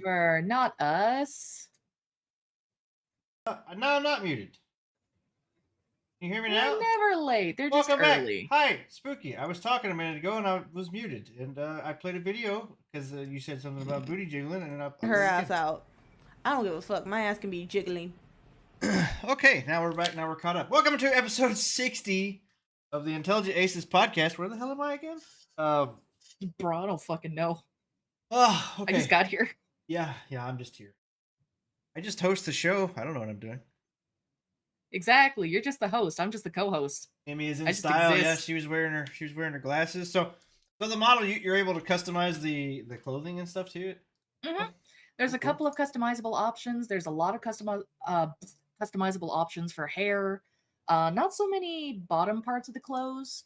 Never. Not us. No, I'm not muted. Can you hear me now? They're never late. They're just Welcome back. early. Hi, Spooky. I was talking a minute ago and I was muted. And I played a video because you said something about booty jiggling. And I Her ass out. I don't give a fuck. My ass can be jiggling. Okay, now we're back. Now we're caught up. Welcome to episode 60 of the Intelligent Aces podcast. Where the hell am I again? Bro, I don't fucking know. Oh, okay. I just got here. Yeah, I'm just here. I just host the show. I don't know what I'm doing. Exactly. You're just the host. I'm just the co-host. Amy is in style. Yeah, she was wearing her glasses. So the model you're able to customize the clothing and stuff to it. Mm-hmm. There's a couple of customizable options. There's a lot of customizable options for hair. Not so many bottom parts of the clothes,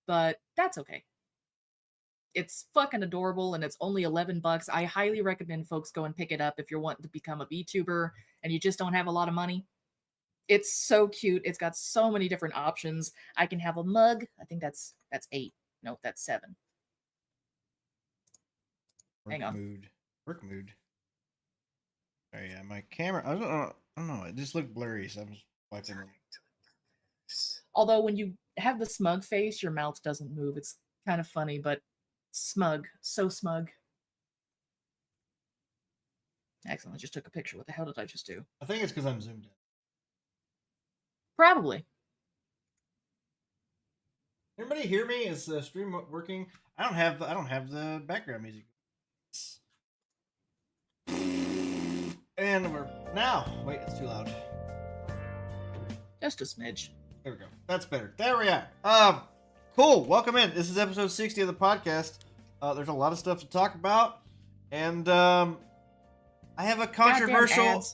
but that's okay. It's fucking adorable and it's only $11. I highly recommend folks go and pick it up if you're wanting to become a VTuber and you just don't have a lot of money. It's so cute. It's got so many different options. I can have a mug. I think that's 8. No, that's 7. Hang on. Work mood. Oh yeah, my camera. I don't know. It just looked blurry, so I'm just wiping it. Although when you have the smug face, your mouth doesn't move. It's kind of funny, but smug. So smug. Excellent. I just took a picture. What the hell did I just do? I think it's because I'm zoomed in. Probably. Everybody hear me? Is the stream working? I don't have the background music. And we're now. Wait, it's too loud. Just a smidge. There we go. That's better. There we are. Cool. Welcome in. This is episode 60 of the podcast. There's a lot of stuff to talk about, and I have a controversial.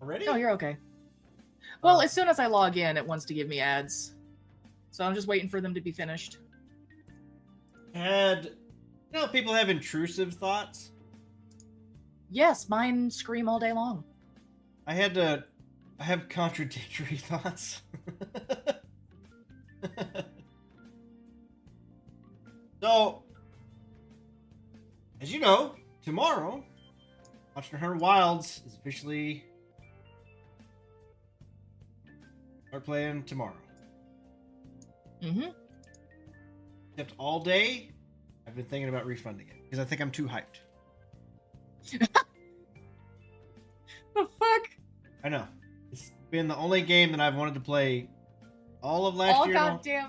Already? Oh, you're okay. Well, as soon as I log in, it wants to give me ads. So I'm just waiting for them to be finished. People have intrusive thoughts? Yes, mine scream all day long. I have contradictory thoughts. So, as you know, tomorrow, Monster Hunter Wilds is officially start playing tomorrow. Mm-hmm. Except all day, I've been thinking about refunding it because I think I'm too hyped. The fuck? I know. It's been the only game that I've wanted to play all of last year.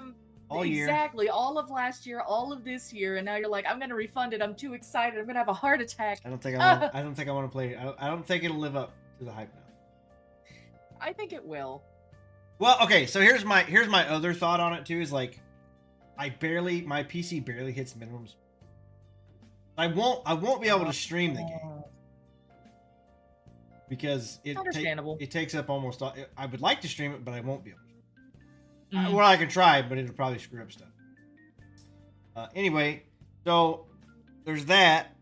All year. Exactly. All of last year, all of this year, and now you're like, I'm gonna refund it. I'm too excited. I'm gonna have a heart attack. I don't think I want to play it. I don't think it'll live up to the hype now. I think it will. Well, okay, so here's my other thought on it too, is like my PC barely hits minimums. I won't be able to stream the game. Because it takes up almost all. I would like to stream it, but I won't be able to. Well, I can try, but it'll probably screw up stuff. Anyway, so there's that.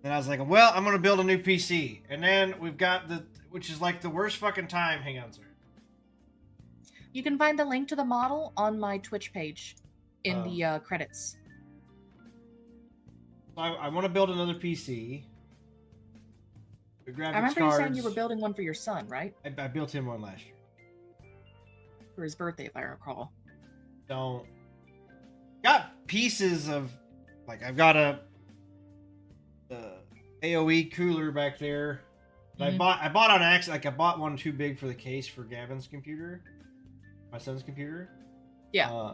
Then I was like, well, I'm going to build a new PC. And then we've got which is like the worst fucking time. Hang on, sir. You can find the link to the model on my Twitch page in the credits. So I want to build another PC. The graphics I remember cards, you saying you were building one for your son, right? I built him one last year. For his birthday, if I recall. So, got pieces of, like, I've got a AOE cooler back there. Mm-hmm. I bought on accident. Like, I bought one too big for the case for Gavin's computer, my son's computer. Yeah.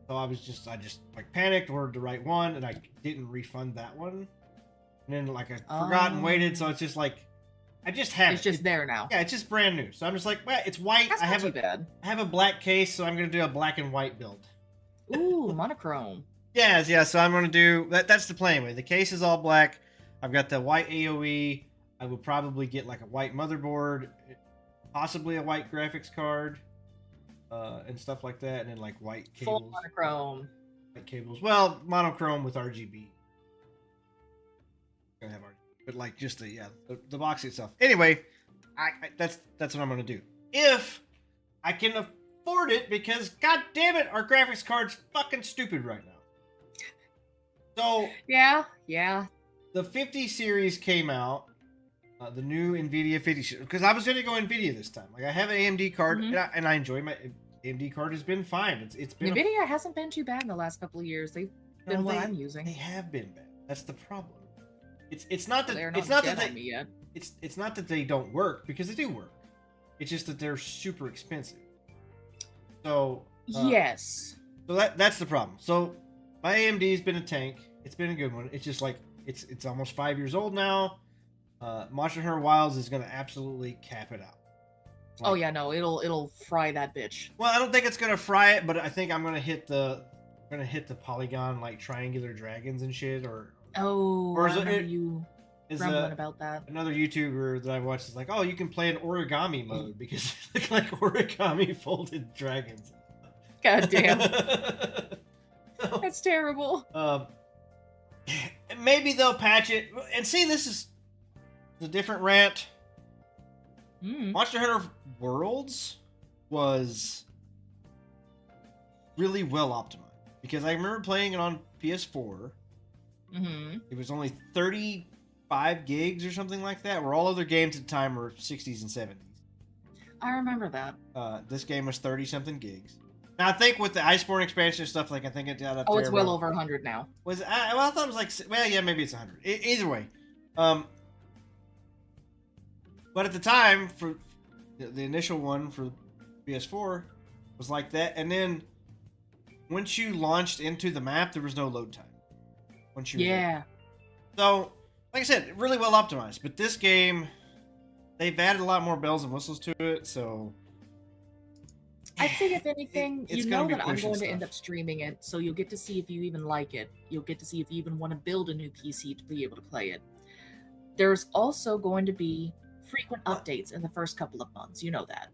So I just like panicked, ordered the right one, and I didn't refund that one. And then like I forgot and waited, so it's just like I just have it. It's just there now. Yeah, it's just brand new. So I'm just like, well, it's white. That's not too bad. I have a black case, so I'm gonna do a black and white build. Ooh, monochrome. Yeah. So I'm gonna do that. That's the plan way. The case is all black. I've got the white AOE. I will probably get like a white motherboard, possibly a white graphics card, and stuff like that, and then like white cables. Full monochrome. White cables. Well, monochrome with RGB. Gonna have RGB. But like just the box itself. Anyway, that's what I'm gonna do. If I can afford it, because god damn it, our graphics card's fucking stupid right now. So Yeah. the 50 series came out, the new NVIDIA 50 because I was going to go NVIDIA this time. Like I have an AMD card, Mhm. and I enjoy my AMD card. Has been fine. It's been NVIDIA hasn't been too bad in the last couple of years. They've been what I'm using. They have been bad. That's the problem. It's not that They're it's not not that dead they on me yet. it's not that they don't work, because they do work. It's just that they're super expensive. So Yes. so that's the problem. So my AMD's been a tank. It's been a good one. It's just like it's almost 5 years old now. Monster Hunter Wilds is gonna absolutely cap it out. Oh Like, yeah, no, it'll fry that bitch. well, I don't think it's gonna fry it, but I think I'm gonna hit the polygon like triangular dragons and shit, or Oh, Or I is it- remember it- you is grumbling about that. another YouTuber that I watched is like, oh, you can play in origami mode because it's like origami folded dragons. God damn, So, that's terrible. maybe they'll patch it. And see, this is a different rant. Mm. Monster Hunter Worlds was really well optimized because I remember playing it on PS4. Mm-hmm. It was only 35 gigs or something like that, where all other games at the time were 60s and 70s. I remember that. This game was 30 something gigs. Now I think with the Iceborne expansion and stuff, like I think it got up Oh, there. it's well around- over 100 now. Was well, I thought it was like, well, yeah, maybe it's 100. Either way, but at the time for the initial one for PS4 was like that, and then once you launched into the map, there was no load time. Once you were there. Yeah. So, like I said, really well optimized. But this game, they've added a lot more bells and whistles to it. So, I think if anything, it's you gonna know be that I'm pushing going to end stuff. up streaming it, so you'll get to see if you even like it. You'll get to see if you even want to build a new PC to be able to play it. There's also going to be frequent updates in the first couple of months. You know that.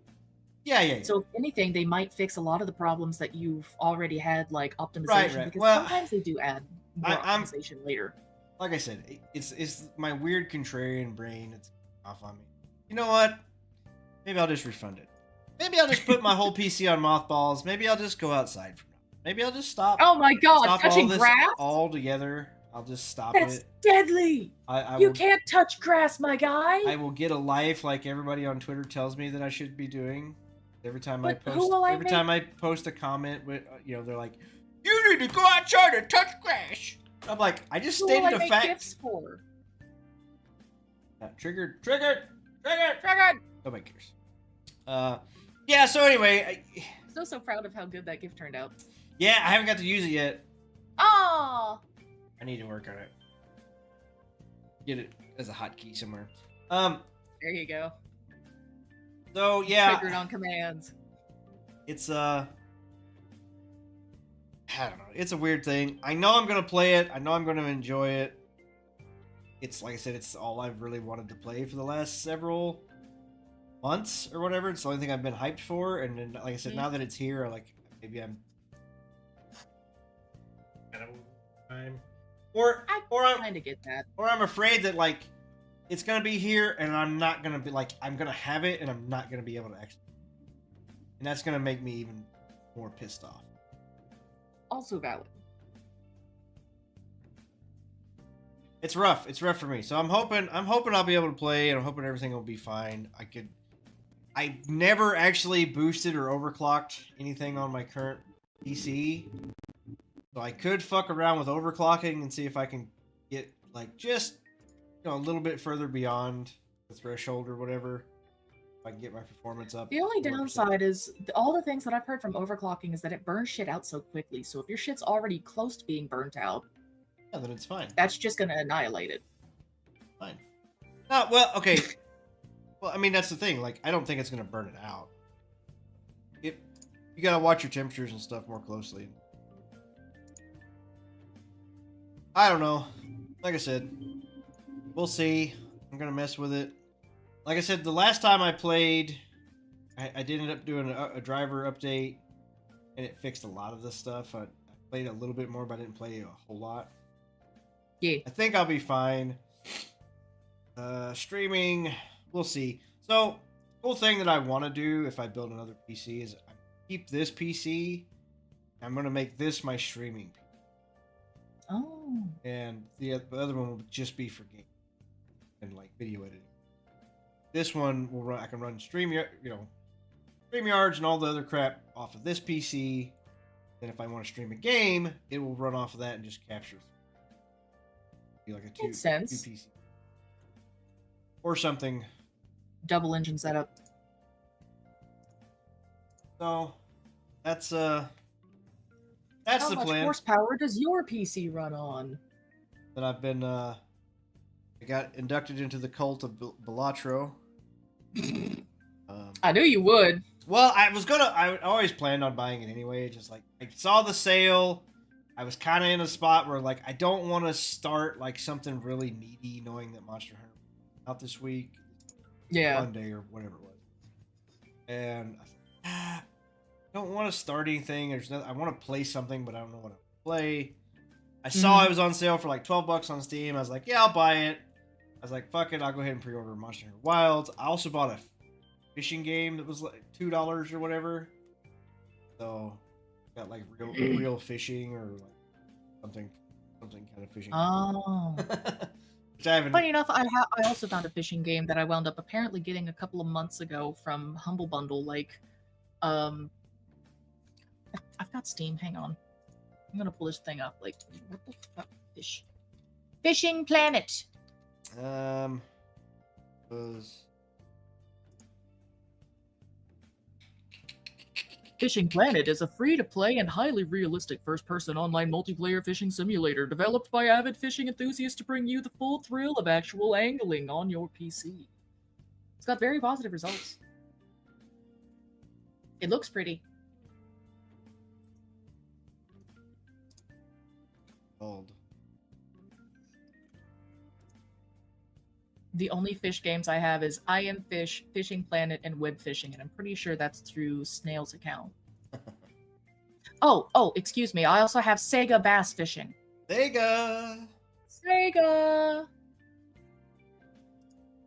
yeah. So if anything, they might fix a lot of the problems that you've already had, like optimization, Right. because Well, sometimes they do add more I'm- optimization later. Like I said, it's my weird contrarian brain. It's off on me. You know what? Maybe I'll just refund it. Maybe I'll just put my whole PC on mothballs. Maybe I'll just go outside from now. Maybe I'll just stop. Oh my god, stop touching all this grass? all together. I'll just stop That's it. deadly! I You will. can't touch grass, my guy! I will get a life like everybody on Twitter tells me that I should be doing. Every time I But who post, will I every make- time I post a comment with, they're like, "You need to go outside and touch grass." I'm like, I just Who will I stated a make fact. gifts for? Triggered. Dragon! Nobody cares. Yeah. So anyway, So proud of how good that gift turned out. yeah, I haven't got to use it yet. Oh! I need to work on it. Get it as a hotkey somewhere. There you go. So yeah, Triggered on commands. it's I don't know. It's a weird thing. I know I'm gonna play it. I know I'm gonna enjoy it. It's like I said, it's all I've really wanted to play for the last several months or whatever. It's the only thing I've been hyped for. And then, like I said, Mhm. now that it's here, maybe I'm. I don't know, time. Or I'm Kind of get that. or I'm afraid that like it's gonna be here and I'm not gonna be like I'm gonna have it and I'm not gonna be able to actually, and that's gonna make me even more pissed off. Also valid. It's rough. It's rough for me. So I'm hoping I'll be able to play, and I'm hoping everything will be fine. I never actually boosted or overclocked anything on my current PC. So I could fuck around with overclocking and see if I can get like just a little bit further beyond the threshold or whatever. If I can get my performance up. The only 1%. downside is all the things that I've heard from overclocking is that it burns shit out so quickly. So if your shit's already close to being burnt out, Yeah, then it's fine. that's just gonna annihilate it. Fine. Well, okay. Well, I mean, that's the thing. Like, I don't think it's gonna burn it out. You gotta watch your temperatures and stuff more closely. I don't know. Like I said, we'll see. I'm gonna mess with it. Like I said, the last time I played, I did end up doing a driver update, and it fixed a lot of this stuff. I played a little bit more, but I didn't play a whole lot. Yeah. I think I'll be fine. Streaming, we'll see. So, cool thing that I want to do if I build another PC is I keep this PC. I'm going to make this my streaming PC. Oh. and the other one will just be for game and like video editing. This one will run. I can run StreamYards and all the other crap off of this PC. Then if I want to stream a game, it will run off of that and just capture. Be like a two Makes sense. PC or something. Double engine setup. So that's How the much plan horsepower does your PC run on? that I've been. I got inducted into the cult of Balatro. I knew you would. Well, I always planned on buying it anyway. Just like I saw the sale, I was kind of in a spot where like I don't want to start like something really meaty, knowing that Monster Hunter out this week, Yeah. Monday or whatever it was, and I was like, I don't want to start anything. I want to play something, but I don't know what to play. I saw it was on sale for like $12 on Steam. I was like, yeah, I'll buy it. I was like, fuck it, I'll go ahead and pre-order Monster Hunter Wilds. I also bought a fishing game that was like $2 or whatever. So got like real fishing or like something kind of fishing. Oh. Which I haven't. Funny enough, I also found a fishing game that I wound up apparently getting a couple of months ago from Humble Bundle. Like, I've got Steam. Hang on, I'm gonna pull this thing up. Like, what the fuck? Fishing Planet. Was Fishing Planet is a free-to-play and highly realistic first-person online multiplayer fishing simulator developed by avid fishing enthusiasts to bring you the full thrill of actual angling on your PC. It's got very positive results. It looks pretty. old. The only fish games I have is I Am Fish, Fishing Planet, and Web Fishing, and I'm pretty sure that's through Snail's account. Oh, excuse me. I also have Sega Bass Fishing. Sega. Sega.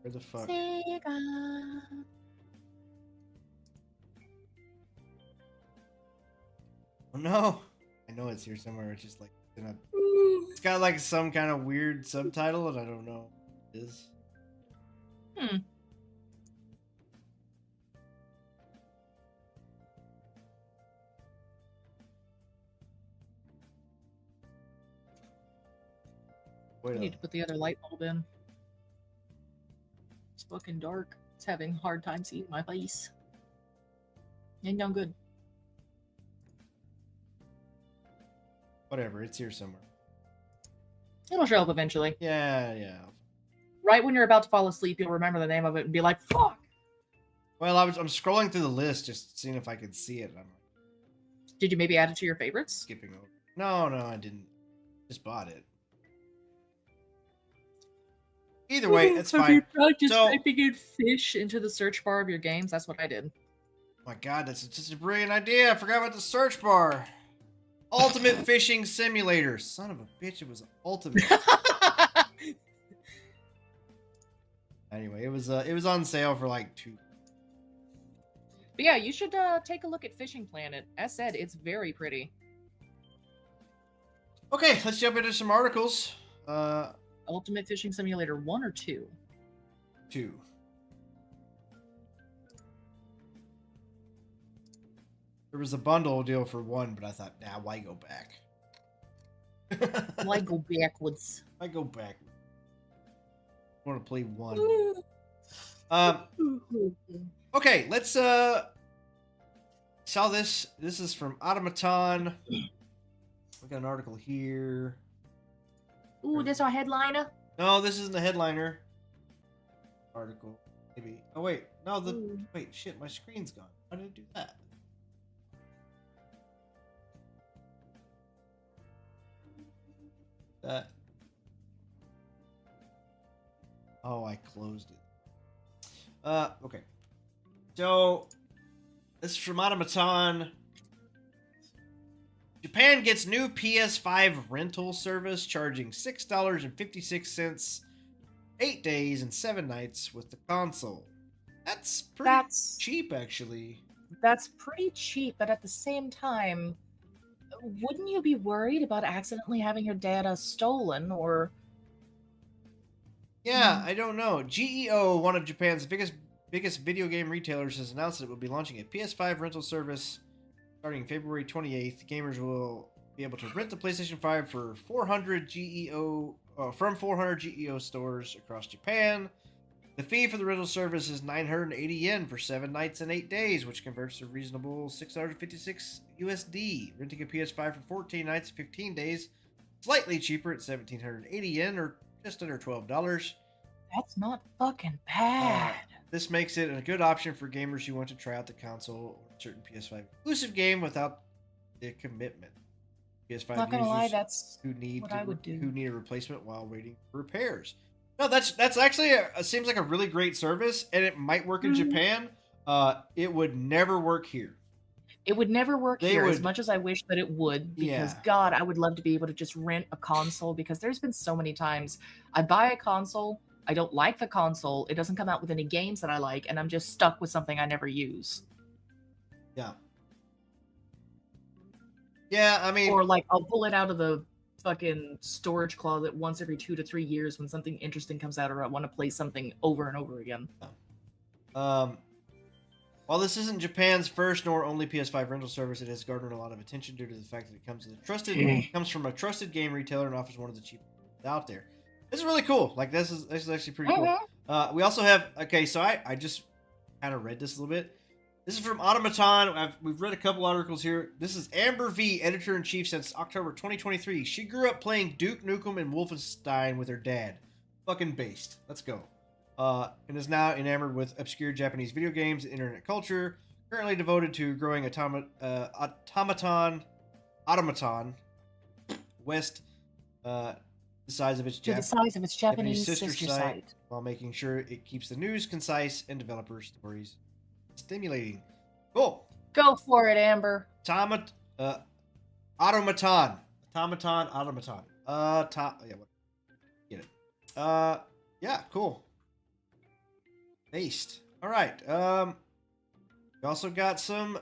Where the fuck? Sega. Oh no! I know it's here somewhere. It's just like it's got like some kind of weird subtitle, and I don't know what it is. I need to put the other light bulb in. It's fucking dark. It's having a hard time seeing my face. Ain't done good. Whatever, it's here somewhere. It'll show up eventually. Yeah. Right when you're about to fall asleep, you'll remember the name of it and be like, fuck! Well, I'm scrolling through the list just seeing if I could see it. I'm Did you maybe add it to your favorites? skipping over. No, I didn't. Just bought it. Either way, it's Have fine. you practiced So- typing in fish into the search bar of your games? That's what I did. Oh my god, that's just a brilliant idea. I forgot about the search bar. Ultimate Fishing Simulator. Son of a bitch, it was ultimate. Anyway, it was on sale for like $2. But yeah, you should take a look at Fishing Planet. As said, it's very pretty. Okay, let's jump into some articles. Ultimate Fishing Simulator 1 or 2? 2. There was a bundle deal for 1, but I thought, nah, why go back? Why go backwards? I go back. I want to play 1. Okay, let's saw this. This is from Automaton. We got an article here. Ooh, this our headliner? No, this isn't the headliner. Article. Maybe. Oh wait. No, Ooh. wait, shit, my screen's gone. How did it do that? Oh, I closed it. Okay. So this is from Automaton. Japan gets new PS5 rental service charging $6.56, 8 days and 7 nights with the console. That's pretty cheap, actually. That's pretty cheap, but at the same time, wouldn't you be worried about accidentally having your data stolen or? Yeah, I don't know. GEO, one of Japan's biggest video game retailers, has announced that it will be launching a PS5 rental service starting February 28th. Gamers will be able to rent the PlayStation 5 for 400 GEO from 400 GEO stores across Japan. The fee for the rental service is 980 yen for 7 nights and 8 days, which converts to a reasonable 656 USD. Renting a PS5 for 14 nights and 15 days, slightly cheaper at 1780 yen or just under $12. That's not fucking bad. This makes it a good option for gamers who want to try out the console or a certain PS5 exclusive game without the commitment. PS5 Not gonna users lie, that's who need what I would do. who need a replacement while waiting for repairs. No, that's actually seems like a really great service, and it might work in Mhm. Japan. It would never work here. It would never work They here as would- much as I wish that it would, because Yeah. God, I would love to be able to just rent a console, because there's been so many times I buy a console, I don't like the console, it doesn't come out with any games that I like, and I'm just stuck with something I never use. Yeah. Yeah, I mean, Or like I'll pull it out of the fucking storage closet once every 2 to 3 years when something interesting comes out or I want to play something over and over again. while this isn't Japan's first nor only PS5 rental service, it has garnered a lot of attention due to the fact that it comes from a trusted game retailer and offers one of the cheapest out there. This is really cool. Like this is actually pretty cool. We also have so I just kind of read this a little bit. This is from Automaton. We've read a couple articles here. This is Amber V, editor-in-chief since October 2023. She grew up playing Duke Nukem and Wolfenstein with her dad. Fucking based. Let's go. And is now enamored with obscure Japanese video games and internet culture. Currently devoted to growing Automaton West, the size of its Japanese sister site, while making sure it keeps the news concise and developer stories stimulating. Cool. Go for it, Amber. Automaton. Yeah, what? Get it. Yeah, cool. Based. All right. We also got some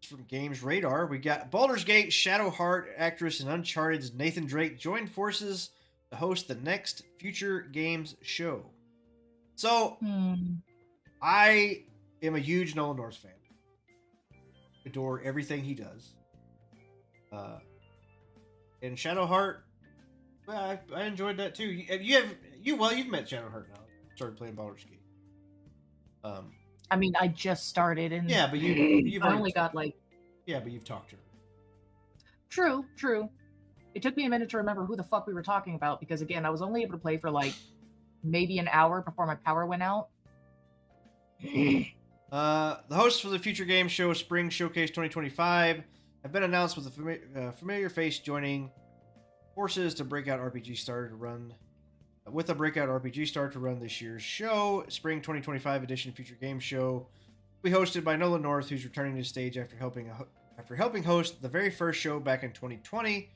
from Games Radar. We got Baldur's Gate Shadow Heart actress and Uncharted's Nathan Drake joined forces to host the next Future Games show. So, I am a huge Nolan North fan. Adore everything he does. And Shadowheart, well, I enjoyed that too. You've met Shadowheart now. Started playing Baldur's Gate. I mean, I just started, and Yeah, but you've I only got like. Yeah, but you've talked to her. True. It took me a minute to remember who the fuck we were talking about because again, I was only able to play for like maybe an hour before my power went out. The hosts for the Future Games Show Spring Showcase 2025 have been announced with a familiar face joining forces to Breakout RPG Star to run this year's show. Spring 2025 edition Future Games Show will be hosted by Nolan North, who's returning to the stage after helping host the very first show back in 2020.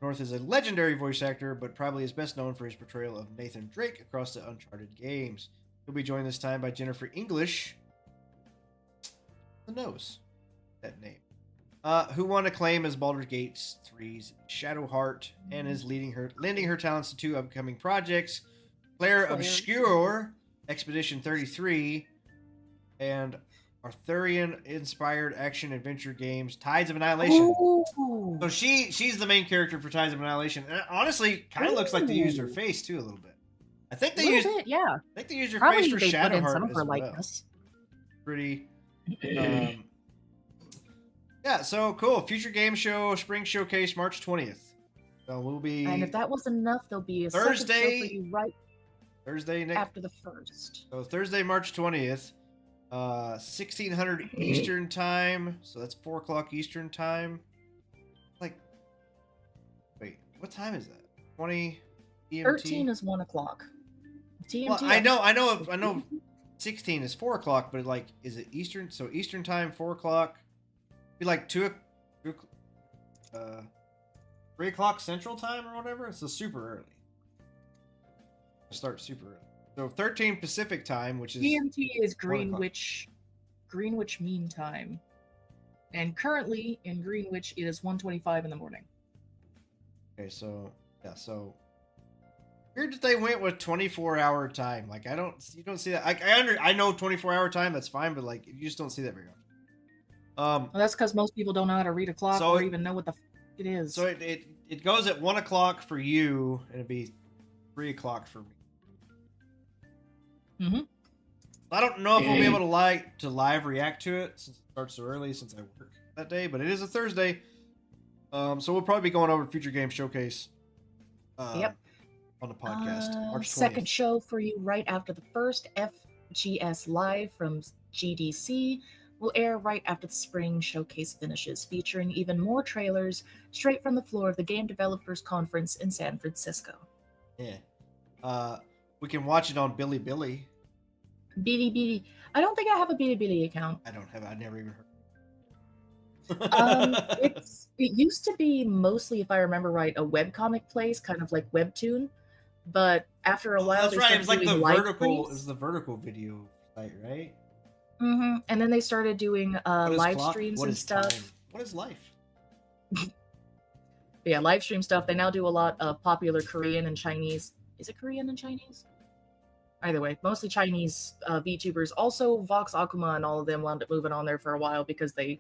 North is a legendary voice actor, but probably is best known for his portrayal of Nathan Drake across the Uncharted games. He'll be joined this time by Jennifer English. The nose, that name. Who won acclaim as Baldur's Gate 3's Shadowheart and is lending her talents to two upcoming projects, Claire Obscure, Expedition 33, and Arthurian-inspired action-adventure games, Tides of Annihilation. Ooh. So she's the main character for Tides of Annihilation. And it honestly, kind of looks like they used her face, too, a little bit. I think they used her Probably face for they put in some Shadowheart of as her well. likeness. Pretty... yeah, so cool. Future Game Show, Spring Showcase, March 20th. So we'll be... And if that was enough, there'll be a Thursday- second show for you right Thursday next... after the first. So Thursday, March 20th, 1600 Eastern Time. So that's 4 o'clock Eastern Time. Like, wait, what time is that? 20 GMT? 13 is 1 o'clock. TMT. Well, I know 16 is 4 o'clock, but like, is it Eastern? So Eastern Time, 4 o'clock. Be like 3 o'clock Central Time or whatever. So super early. Start super early. So 13 Pacific Time, which is GMT is 1 o'clock. Greenwich Mean Time. And currently in Greenwich, it is 1:25 in the morning. Okay, so yeah, so weird that they went with 24-hour time. Like you don't see that. I know 24-hour time, that's fine, but like you just don't see that very often. Well, that's because most people don't know how to read a clock So or even know what the it is. So it goes at 1 o'clock for you, and it'd be 3 o'clock for me. Mm-hmm. I don't know if we'll be able to live react to it since it starts so early, since I work that day, but it is a Thursday. So we'll probably be going over Future Game Showcase. Yep. On the podcast, March 20th. Second show for you right after the first FGS Live from GDC will air right after the spring showcase finishes, featuring even more trailers straight from the floor of the Game Developers Conference in San Francisco. Yeah. We can watch it on Bilibili. Bilibili. I don't think I have a Bilibili account. I never even heard. It used to be mostly, if I remember right, a webcomic place, kind of like Webtoon. But after a while, that's right. It was like the vertical. It was the vertical video site, right? Mm-hmm. And then they started doing live clock? streams What and is stuff. time? What is life? Yeah, live stream stuff. They now do a lot of popular Korean and Chinese. Is it Korean and Chinese? Either way, mostly Chinese VTubers. Also, Vox Akuma and all of them wound up moving on there for a while because they,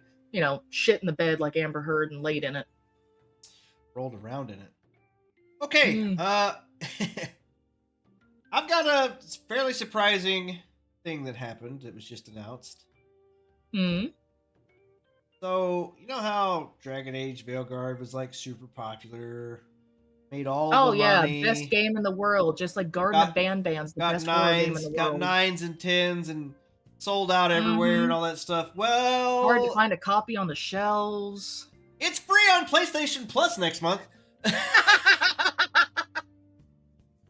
shit in the bed like Amber Heard and laid in it. Rolled around in it. Okay. I've got a fairly surprising thing that happened. It was just announced. So, you know how Dragon Age Veilguard was like super popular, made all the money. Best game in the world, just like Garden of Banban's the best horror game in the world. Got 9s and 10s and sold out everywhere and all that stuff. Well, hard to find a copy on the shelves. It's free on PlayStation Plus next month.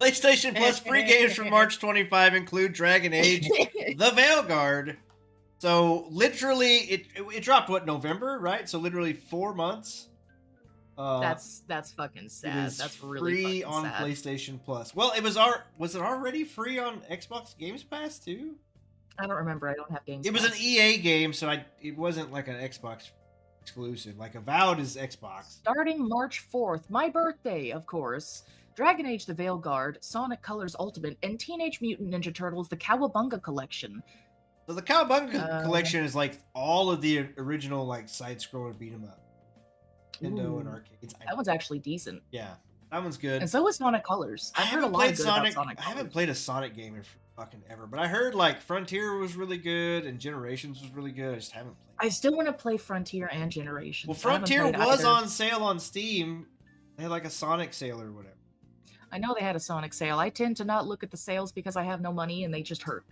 PlayStation Plus free games from March 25 include Dragon Age, The Veilguard. So literally, it dropped November, right? So literally 4 months. That's fucking sad. That's really free fucking on sad. PlayStation Plus. Well, was it already free on Xbox Games Pass too? I don't remember. I don't have Games It was Pass. an EA game, so it wasn't like an Xbox exclusive. Like Avowed is Xbox. Starting March 4th, my birthday, of course. Dragon Age The Veilguard, Sonic Colors Ultimate, and Teenage Mutant Ninja Turtles The Cowabunga Collection. So the Cowabunga Collection is like all of the original like side-scroller beat 'em up. Nintendo and arcades. That one's actually decent. Yeah, that one's good. And so is Sonic Colors. I've heard a lot of good about Sonic Colors. I haven't played a Sonic game in fucking ever, but I heard like Frontier was really good and Generations was really good. I just haven't played. I still want to play Frontier and Generations. Well, Frontier was on sale on Steam. They had like a Sonic sale or whatever. I know they had a Sonic sale. I tend to not look at the sales because I have no money and they just hurt.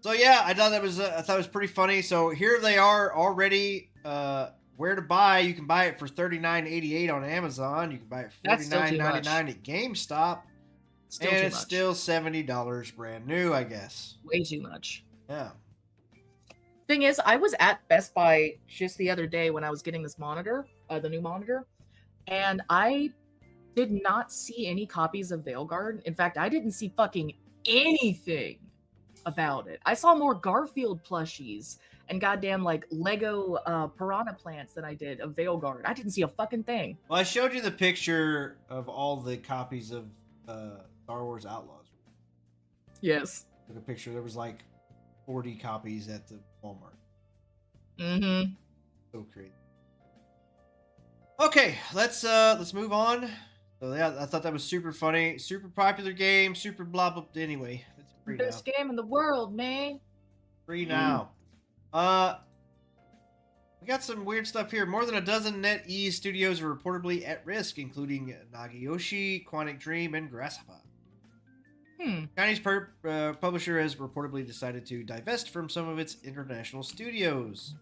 So yeah, I thought it was pretty funny. So here they are already. Where to buy? You can buy it for $39.88 on Amazon. You can buy it $49.99 at GameStop, and it's still $70 brand new, I guess. Way too much. Yeah. Thing is, I was at Best Buy just the other day when I was getting this monitor, the new monitor, and I did not see any copies of Veilguard. In fact, I didn't see fucking anything about it. I saw more Garfield plushies and goddamn like Lego piranha plants than I did of Veilguard. I didn't see a fucking thing. Well, I showed you the picture of all the copies of Star Wars Outlaws. Yes. Took a picture. There was like 40 copies at the Walmart. Mm-hmm. So crazy. Okay, let's move on. So yeah, I thought that was super funny, super popular game, super blah blah. Anyway, it's free now. Best game in the world, man. Free now. We got some weird stuff here. More than a dozen NetEase studios are reportedly at risk, including Nagiyoshi, Quantic Dream, and Grasshopper. Chinese publisher has reportedly decided to divest from some of its international studios.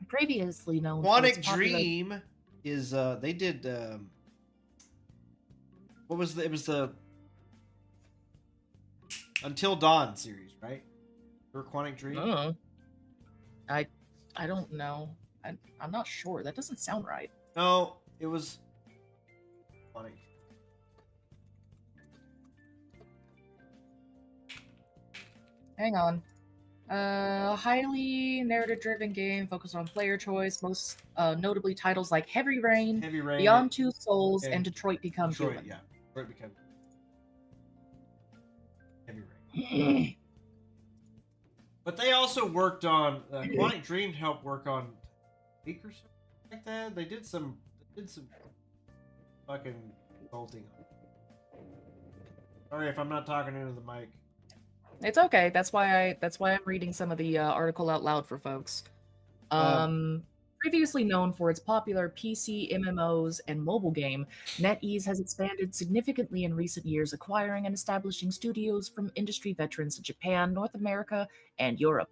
Previously known Quantic Dream is they did what was it was the Until Dawn series, right? Or Quantic Dream? I don't know. I'm not sure. That doesn't sound right. No, it was Quantic. Hang on. Highly narrative-driven game focused on player choice, most notably titles like Heavy Rain, Heavy Rain, Beyond Two Souls, and and Detroit Become Detroit, Human. yeah. Detroit Become Heavy Rain. But they also worked on Quantic Dream helped work on Leak or something like that. They did some fucking consulting. Sorry if I'm not talking into the mic. It's okay. That's why I'm reading some of the article out loud for folks. Previously known for its popular PC, MMOs, and mobile game, NetEase has expanded significantly in recent years, acquiring and establishing studios from industry veterans in Japan, North America, and Europe.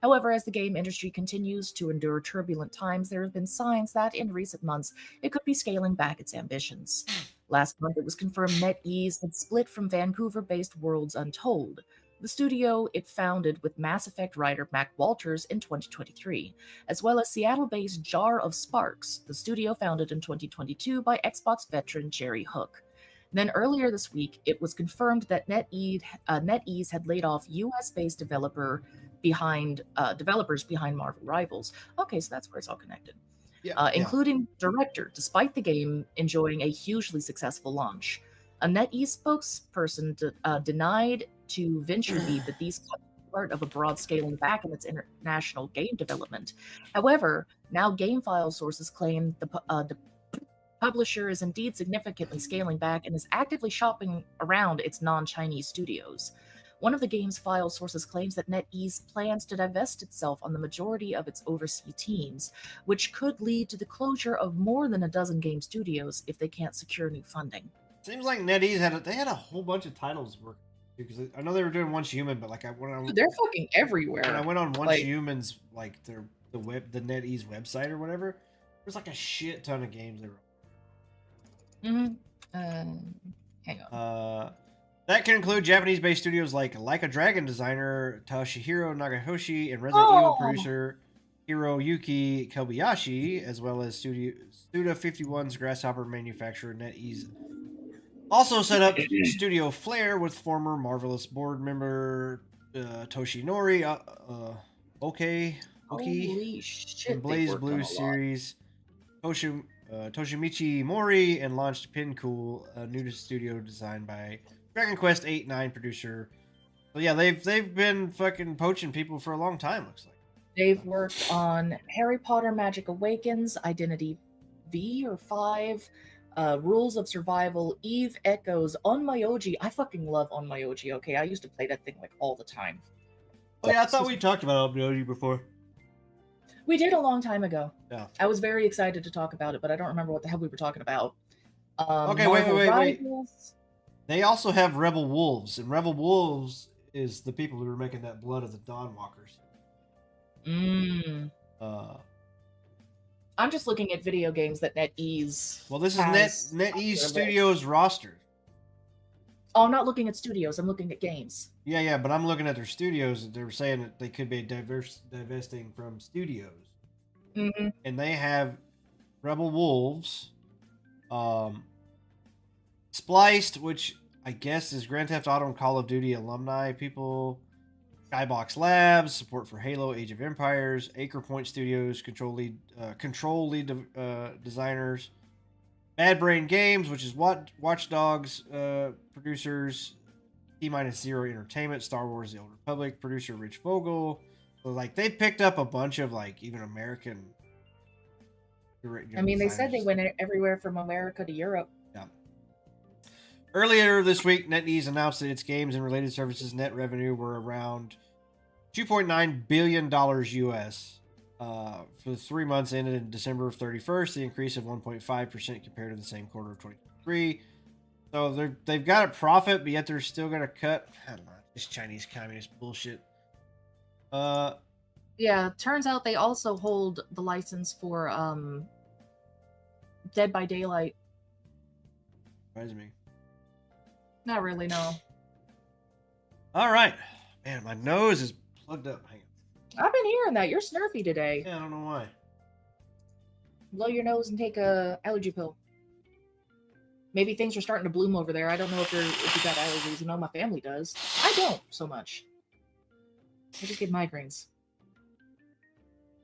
However, as the game industry continues to endure turbulent times, there have been signs that in recent months it could be scaling back its ambitions. Last month, it was confirmed NetEase had split from Vancouver-based Worlds Untold, the studio it founded with Mass Effect writer Mac Walters in 2023, as well as Seattle-based Jar of Sparks, the studio founded in 2022 by Xbox veteran Jerry Hook. Then earlier this week, it was confirmed that NetEase had laid off US-based developers behind Marvel Rivals. Okay, so that's where it's all connected. Including director, despite the game enjoying a hugely successful launch. A NetEase spokesperson denied to VentureBeat that these cuts were part of a broad scaling back in its international game development. However, now GameFile sources claim the publisher is indeed significantly scaling back and is actively shopping around its non-Chinese studios. One of the game's file sources claims that NetEase plans to divest itself on the majority of its overseas teams, which could lead to the closure of more than a dozen game studios if they can't secure new funding. Seems like NetEase had a whole bunch of titles working because I know they were doing Once Human, but like Dude, they're fucking everywhere. When I went on Once Human's like the NetEase website or whatever, there's like a shit ton of games there. Hang on. That can include Japanese-based studios like a Dragon designer Toshihiro Nagahoshi and Resident Evil producer Hiroyuki Kobayashi, as well as Suda 51's Grasshopper manufacturer NetEase. Also set up Studio Flare with former Marvelous board member Toshinori Oki and Blaze Blue series Toshimichi Mori, and launched Pincool, a new studio designed by Dragon Quest 8-9 producer. So yeah, they've been fucking poaching people for a long time, looks like. They've worked on Harry Potter Magic Awakens, Identity V or 5, Rules of Survival, Eve Echoes, Onmyoji. I fucking love Onmyoji, okay? I used to play that thing like all the time. Oh yeah, I thought we talked about Onmyoji before. We did a long time ago. Yeah. I was very excited to talk about it, but I don't remember what the hell we were talking about. Okay, wait. They also have Rebel Wolves, and Rebel Wolves is the people who are making that Blood of the Dawnwalkers. I'm just looking at video games that NetEase. Well, this is NetEase Studios roster. Oh, I'm not looking at studios. I'm looking at games. Yeah, but I'm looking at their studios. They're saying that they could be divesting from studios. Mm-hmm. And they have Rebel Wolves, Spliced, which I guess is Grand Theft Auto and Call of Duty alumni people, Skybox Labs, support for Halo, Age of Empires, Acre Point Studios, Control Lead designers, Bad Brain Games, which is Watch Dogs producers, T-0 Entertainment, Star Wars: The Old Republic producer Rich Vogel. So like they picked up a bunch of like even American. I mean, they said they went everywhere from America to Europe. Yeah. Earlier this week, NetEase announced that its games and related services net revenue were around $2.9 billion US for the 3 months ended December 31st, the increase of 1.5% compared to the same quarter of 2023. So they've got a profit, but yet they're still going to cut. I don't know, this Chinese communist bullshit. Yeah, turns out they also hold the license for Dead by Daylight. Surprised me. Not really, no. All right. Man, my nose is plugged up. Hang on. I've been hearing that. You're snurfy today. Yeah, I don't know why. Blow your nose and take a allergy pill. Maybe things are starting to bloom over there. I don't know if you got allergies. I know my family does. I don't so much. I just get migraines.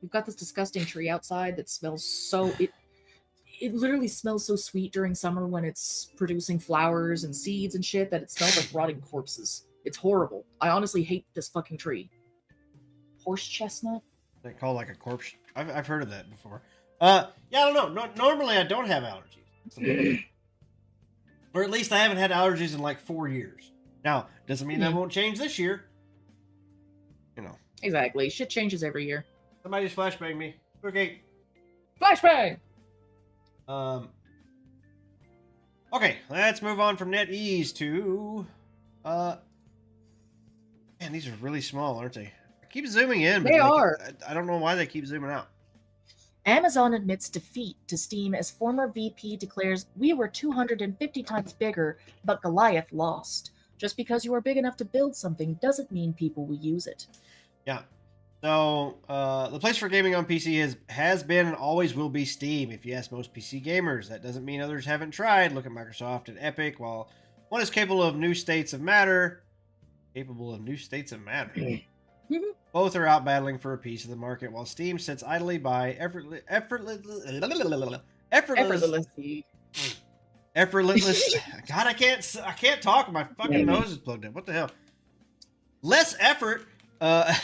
We've got this disgusting tree outside that smells so it literally smells so sweet during summer when it's producing flowers and seeds and shit that it smells like rotting corpses. It's horrible. I honestly hate this fucking tree. Horse chestnut? They call like a corpse. I've heard of that before. Yeah, I don't know. Normally I don't have allergies, or at least I haven't had allergies in like 4 years. Now, doesn't mean that won't change this year. You know. Exactly. Shit changes every year. Somebody just flashbanged me. Okay. Flashbang! Okay, let's move on from NetEase to man, these are really small, aren't they? I keep zooming in, but They like, are. I don't know why they keep zooming out. Amazon admits defeat to Steam as former VP declares, "We were 250 times bigger, but Goliath lost. Just because you are big enough to build something doesn't mean people will use it." Yeah. So, the place for gaming on PC has been and always will be Steam, if you ask most PC gamers. That doesn't mean others haven't tried. Look at Microsoft and Epic. While one is capable of new states of matter, both are out battling for a piece of the market, while Steam sits idly by, effortlessly. God, I can't talk. My fucking nose is plugged in. What the hell? Less effort. I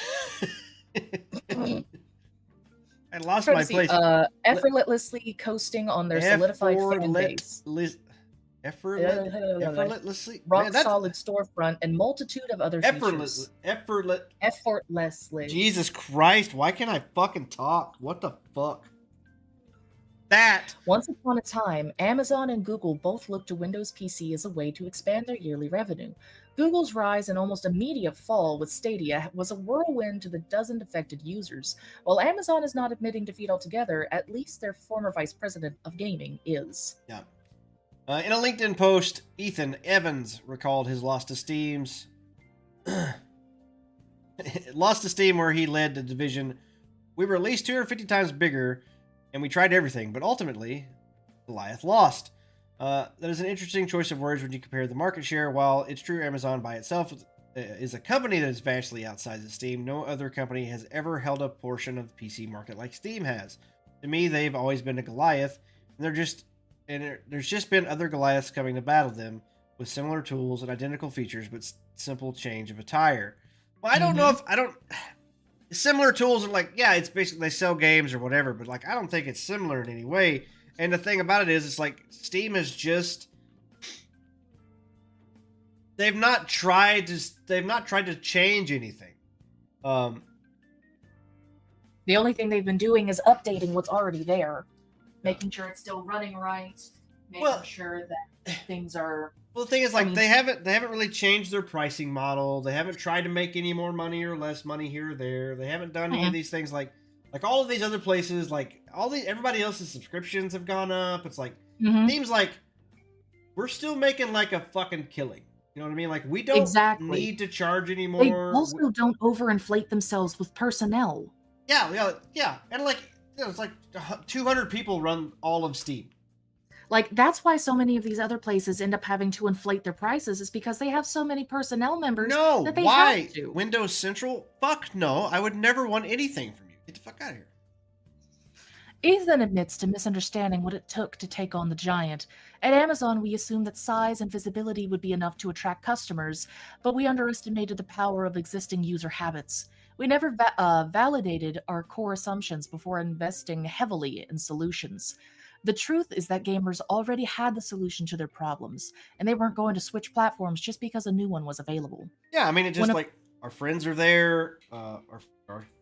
lost my place. Effortlessly coasting on their solidified fan base. Effortlessly. Rock solid storefront and multitude of other features. Effortlessly. Jesus Christ, why can't I fucking talk? What the fuck? Once upon a time, Amazon and Google both looked to Windows PC as a way to expand their yearly revenue. Google's rise and almost immediate fall with Stadia was a whirlwind to the dozen affected users. While Amazon is not admitting defeat altogether, at least their former vice president of gaming is. Yeah. In a LinkedIn post, Ethan Evans recalled his loss to Steam, where he led the division. "We were at least 250 times bigger, and we tried everything, but ultimately, Goliath lost." That is an interesting choice of words when you compare the market share. While it's true Amazon by itself is a company that is vastly outside of Steam, no other company has ever held a portion of the PC market like Steam has. To me, they've always been a Goliath, and there's just been other Goliaths coming to battle them with similar tools and identical features, but simple change of attire. Well, I don't know if similar tools are like, yeah, it's basically they sell games or whatever, but like I don't think it's similar in any way. And the thing about it is, it's like Steam is just they've not tried to change anything. The only thing they've been doing is updating what's already there, making sure it's still running right, making sure that things are. Well, the thing is, like, they haven't really changed their pricing model. They haven't tried to make any more money or less money here or there. They haven't done any of these things like all of these other places. Like everybody else's subscriptions have gone up. It's like seems like we're still making like a fucking killing. You know what I mean? Like we don't need to charge anymore. They also don't overinflate themselves with personnel. Yeah, and like it's like 200 people run all of Steam. Like, that's why so many of these other places end up having to inflate their prices, is because they have so many personnel members that they have to. Windows Central? Fuck no. I would never want anything from you. Get the fuck out of here. Ethan admits to misunderstanding what it took to take on the giant. At Amazon, we assumed that size and visibility would be enough to attract customers, but we underestimated the power of existing user habits. We never validated our core assumptions before investing heavily in solutions. The truth is that gamers already had the solution to their problems, and they weren't going to switch platforms just because a new one was available. Yeah, I mean, it just like our friends are there, our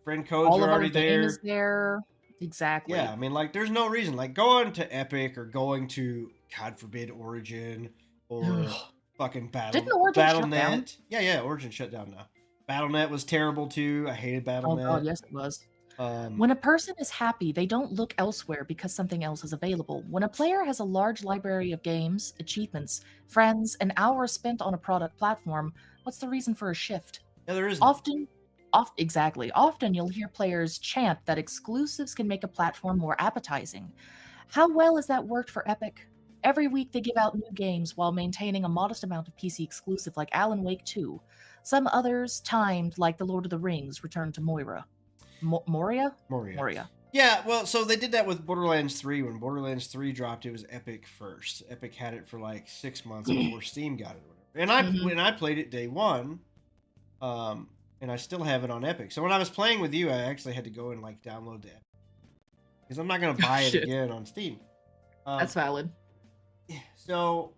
friend codes are already there. All of our game is there. Exactly. Yeah, I mean, like, there's no reason. Like, going to Epic or going to, God forbid, Origin or fucking Battle.net. Yeah, Origin shut down now. Battle.net was terrible too. I hated Battle.net. Oh god, yes it was. When a person is happy, they don't look elsewhere because something else is available. When a player has a large library of games, achievements, friends, and hours spent on a product platform, what's the reason for a shift? Yeah, there isn't. Often you'll hear players chant that exclusives can make a platform more appetizing. How well has that worked for Epic? Every week they give out new games while maintaining a modest amount of PC exclusive like Alan Wake 2. Some others timed, like The Lord of the Rings, Return to Moira. Moria? Moria. Moria. Yeah, well, so they did that with Borderlands 3. When Borderlands 3 dropped, it was Epic first. Epic had it for like 6 months before Steam got it or whatever. And Mhm. when I played it day one, and I still have it on Epic. So when I was playing with you, I actually had to go and like download the Epic because I'm not gonna buy it Shit. again on Steam. That's valid. So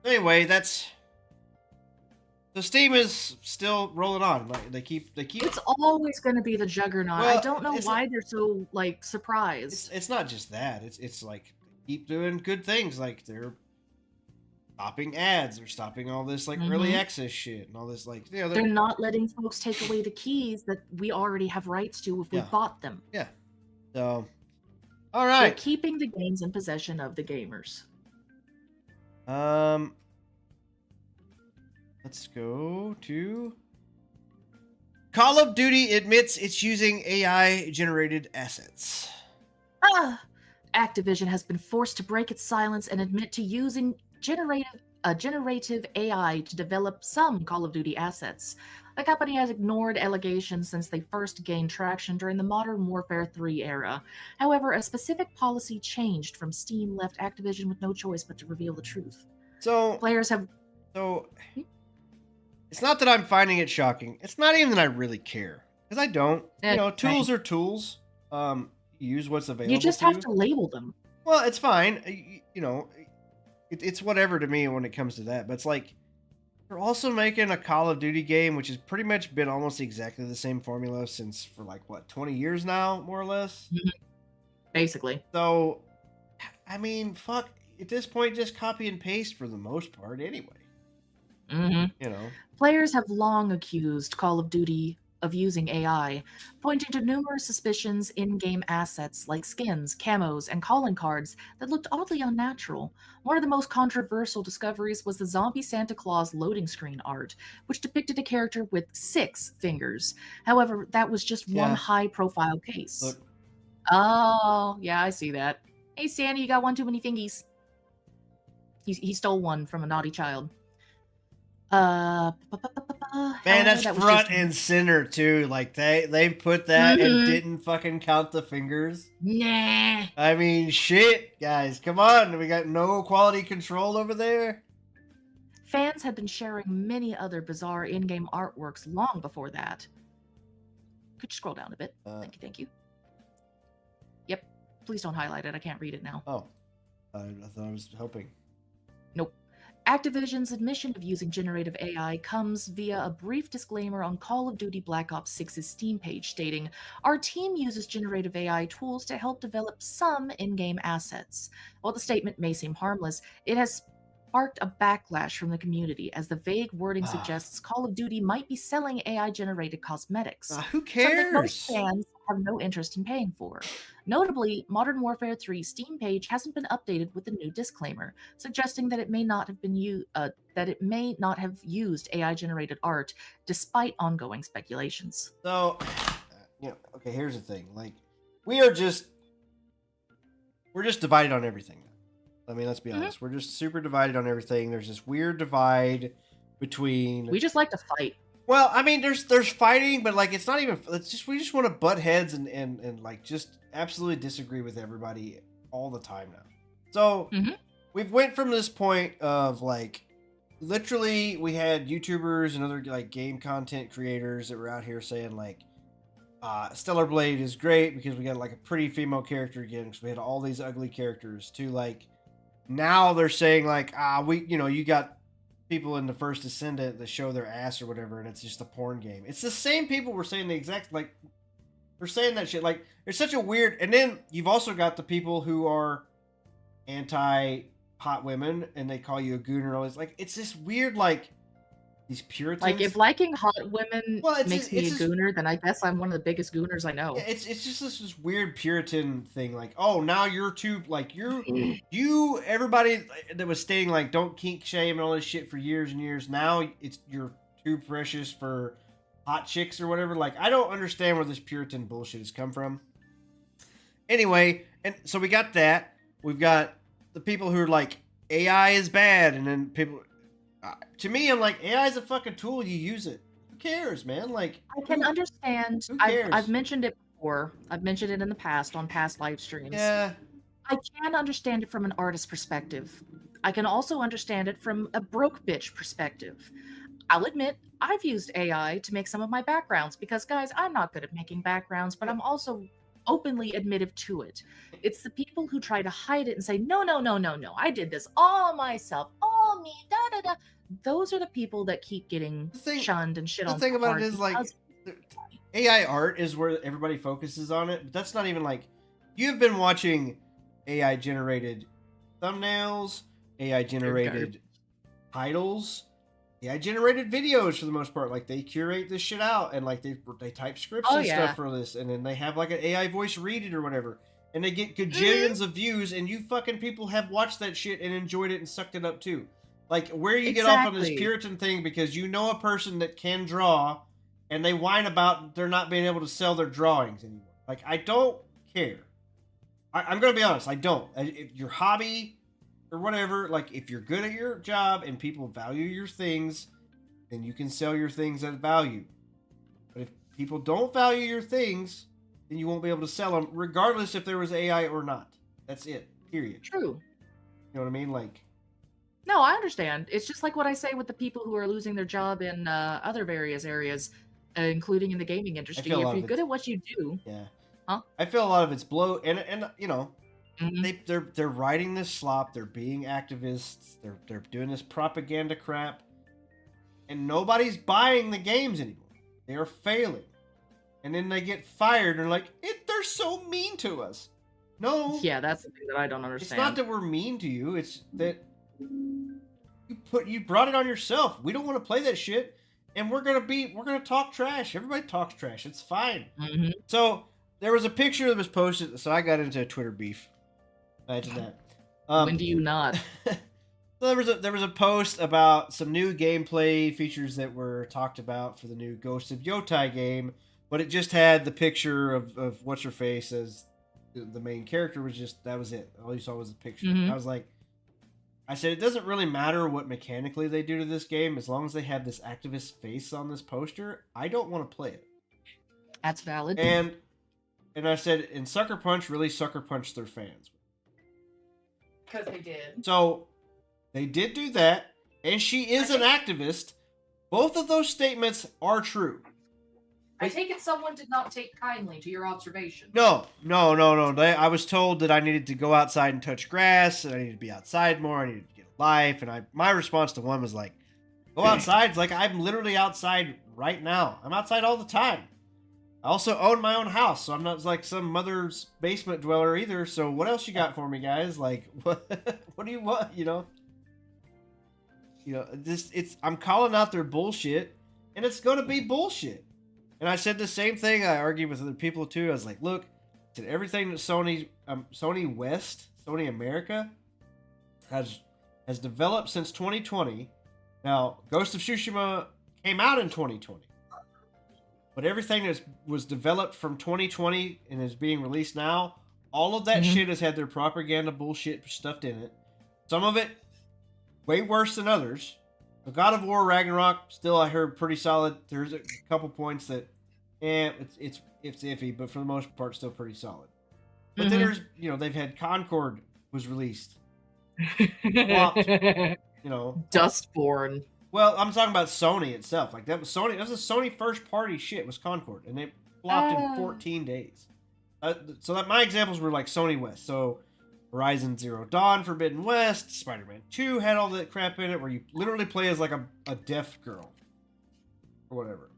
anyway, so Steam is still rolling on. Like they keep. It's always going to be the juggernaut. I Well, don't know it's why they're so like surprised. It's not just that. It's like keep doing good things. Like they're stopping ads. They're stopping all this like early Mhm. access shit and all this like They're not letting folks take away the keys that we already have rights to if we Yeah. bought them. Yeah. So all They're right. keeping the games in possession of the gamers. Let's go to Call of Duty admits it's using AI generated assets. Ah! Activision has been forced to break its silence and admit to using generative AI to develop some Call of Duty assets. The company has ignored allegations since they first gained traction during the Modern Warfare 3 era. However, a specific policy changed from Steam left Activision with no choice but to reveal the truth. So Players have it's not that I'm finding it shocking. It's not even that I really care because I don't. Tools are tools. Use what's available. You just have to label them. Well, it's fine. It's whatever to me when it comes to that. But it's like they're also making a Call of Duty game, which has pretty much been almost exactly the same formula since for like what 20 years now, more or less. Basically. So, I mean, fuck. At this point, just copy and paste for the most part, anyway. Players have long accused Call of Duty of using AI, pointing to numerous suspicions in-game assets like skins, camos, and calling cards that looked oddly unnatural. One of the most controversial discoveries was the zombie Santa Claus loading screen art, which depicted a character with 6 fingers. However, that was just one high-profile case. Look. Oh, yeah, I see that. Hey, Santa, you got one too many fingies. He stole one from a naughty child. Man, that's front and center too. Like they put that and didn't fucking count the fingers. Nah. I mean, shit, guys, come on. We got no quality control over there. Fans had been sharing many other bizarre in-game artworks long before that. Could you scroll down a bit? Thank you. Yep. Please don't highlight it. I can't read it now. Oh. I thought I was helping. Nope. Activision's admission of using generative AI comes via a brief disclaimer on Call of Duty Black Ops 6's Steam page stating, "Our team uses generative AI tools to help develop some in-game assets." While the statement may seem harmless, it has sparked a backlash from the community as the vague wording suggests Call of Duty might be selling AI-generated cosmetics. Who cares? Something most fans have no interest in paying for. Notably, Modern Warfare 3 Steam page hasn't been updated with the new disclaimer, suggesting that it may not have used AI-generated art, despite ongoing speculations. So, okay, here's the thing. Like, we're just divided on everything. I mean, let's be honest. We're just super divided on everything. There's this weird divide between. We just like to fight. Well, I mean, there's fighting, but like it's not even. We just want to butt heads and like just absolutely disagree with everybody all the time now. So we've went from this point of like literally we had YouTubers and other like game content creators that were out here saying like Stellar Blade is great because we got like a pretty female character again because we had all these ugly characters to like now they're saying like you got people in the First Ascendant that show their ass or whatever and it's just a porn game. It's the same people were saying the exact like they're saying that shit. Like it's such a weird. And then you've also got the people who are anti hot women and they call you a gooner. Always like it's this weird like these Puritans. Like if liking hot women makes me a gooner, then I guess I'm one of the biggest gooners I know. It's just this weird Puritan thing. Like, oh, now you're too like you everybody that was stating like don't kink shame and all this shit for years and years. Now you're too precious for hot chicks or whatever. Like, I don't understand where this Puritan bullshit has come from. Anyway, and so we got that. We've got the people who are like AI is bad, and then people To me, I'm like, AI is a fucking tool. You use it. Who cares, man? Like, I can understand. who I've cares? mentioned it before. I've mentioned it in the past on past live streams. Yeah, I can understand it from an artist perspective. I can also understand it from a broke bitch perspective. I'll admit, I've used AI to make some of my backgrounds because, guys, I'm not good at making backgrounds, but I'm also openly admitted to it. It's the people who try to hide it and say, no, no, no, no, no, I did this all myself, all me, da da da. Those are the people that keep getting the thing, shunned and shit the on thing so about hard it is like, because AI art is where everybody focuses on it, but that's not even like you've been watching AI generated thumbnails, AI generated titles, AI generated videos for the most part. Like they curate this shit out and like they type scripts oh and yeah. stuff for this, and then they have like an AI voice read it or whatever, and they get Mm-hmm. gajillions of views, and you fucking people have watched that shit and enjoyed it and sucked it up too. Like where you get off on this Exactly. Puritan thing because you know a person that can draw, and they whine about they're not being able to sell their drawings anymore. Like I don't care. I'm gonna be honest. I don't. If your hobby or whatever, like if you're good at your job and people value your things, then you can sell your things at value. But if people don't value your things, then you won't be able to sell them, regardless if there was AI or not. That's it. Period. True. You know what I mean? Like, No, I understand. It's just like what I say with the people who are losing their job in other various areas, including in the gaming industry. feel a If lot you're of good it's- at what you do, yeah. huh? I feel a lot of it's blow, and you know, Mhm. they're writing this slop. They're being activists. They're doing this propaganda crap, and nobody's buying the games anymore. They are failing, and then they get fired and like they're so mean to us. No, Yeah, that's the thing that I don't it's understand. not that we're mean to you. It's that you brought it on yourself. We don't want to play that shit, and we're gonna talk trash. Everybody talks trash. It's fine. Mhm. So there was a picture that was posted. So I got into a Twitter beef. Imagine that. When do you not? So there was a post about some new gameplay features that were talked about for the new Ghost of Yotai game, but it just had the picture of what's her face as the main character. Was just that was it. All you saw was a picture. Mhm. I was like, I said it doesn't really matter what mechanically they do to this game as long as they have this activist face on this poster. I don't want to play it. That's valid. And I said, and Sucker Punch really sucker punched their fans. Because they did. So they did do that, and she is an activist. Both of those statements are true. I take it someone did not take kindly to your observation. No. I was told that I needed to go outside and touch grass, and I needed to be outside more. I needed to get a life, and my response to one was like, "Go outside." It's like I'm literally outside right now. I'm outside all the time. I also own my own house, so I'm not like some mother's basement dweller either. So what else you got for me, guys? Like, what do you want? You know, I'm calling out their bullshit, and it's gonna be bullshit. And I said the same thing. I argued with other people too. I was like, look, I said everything that Sony America has developed since 2020. Now, Ghost of Tsushima came out in 2020. But everything that was developed from 2020 and is being released now, all of that shit has had their propaganda bullshit stuffed in it. Some of it way worse than others. The God of War Ragnarok, still I heard pretty solid. There's a couple points that, it's iffy, but for the most part, still pretty solid. But then there's, they've had Concord was released. Flopped, Dustborn. Well, I'm talking about Sony itself. Like that was Sony. That was a Sony first party shit. Was Concord, and they flopped in 14 days. So that my examples were like Sony West. So Horizon Zero Dawn, Forbidden West, Spider-Man 2 had all that crap in it, where you literally play as like a deaf girl or whatever.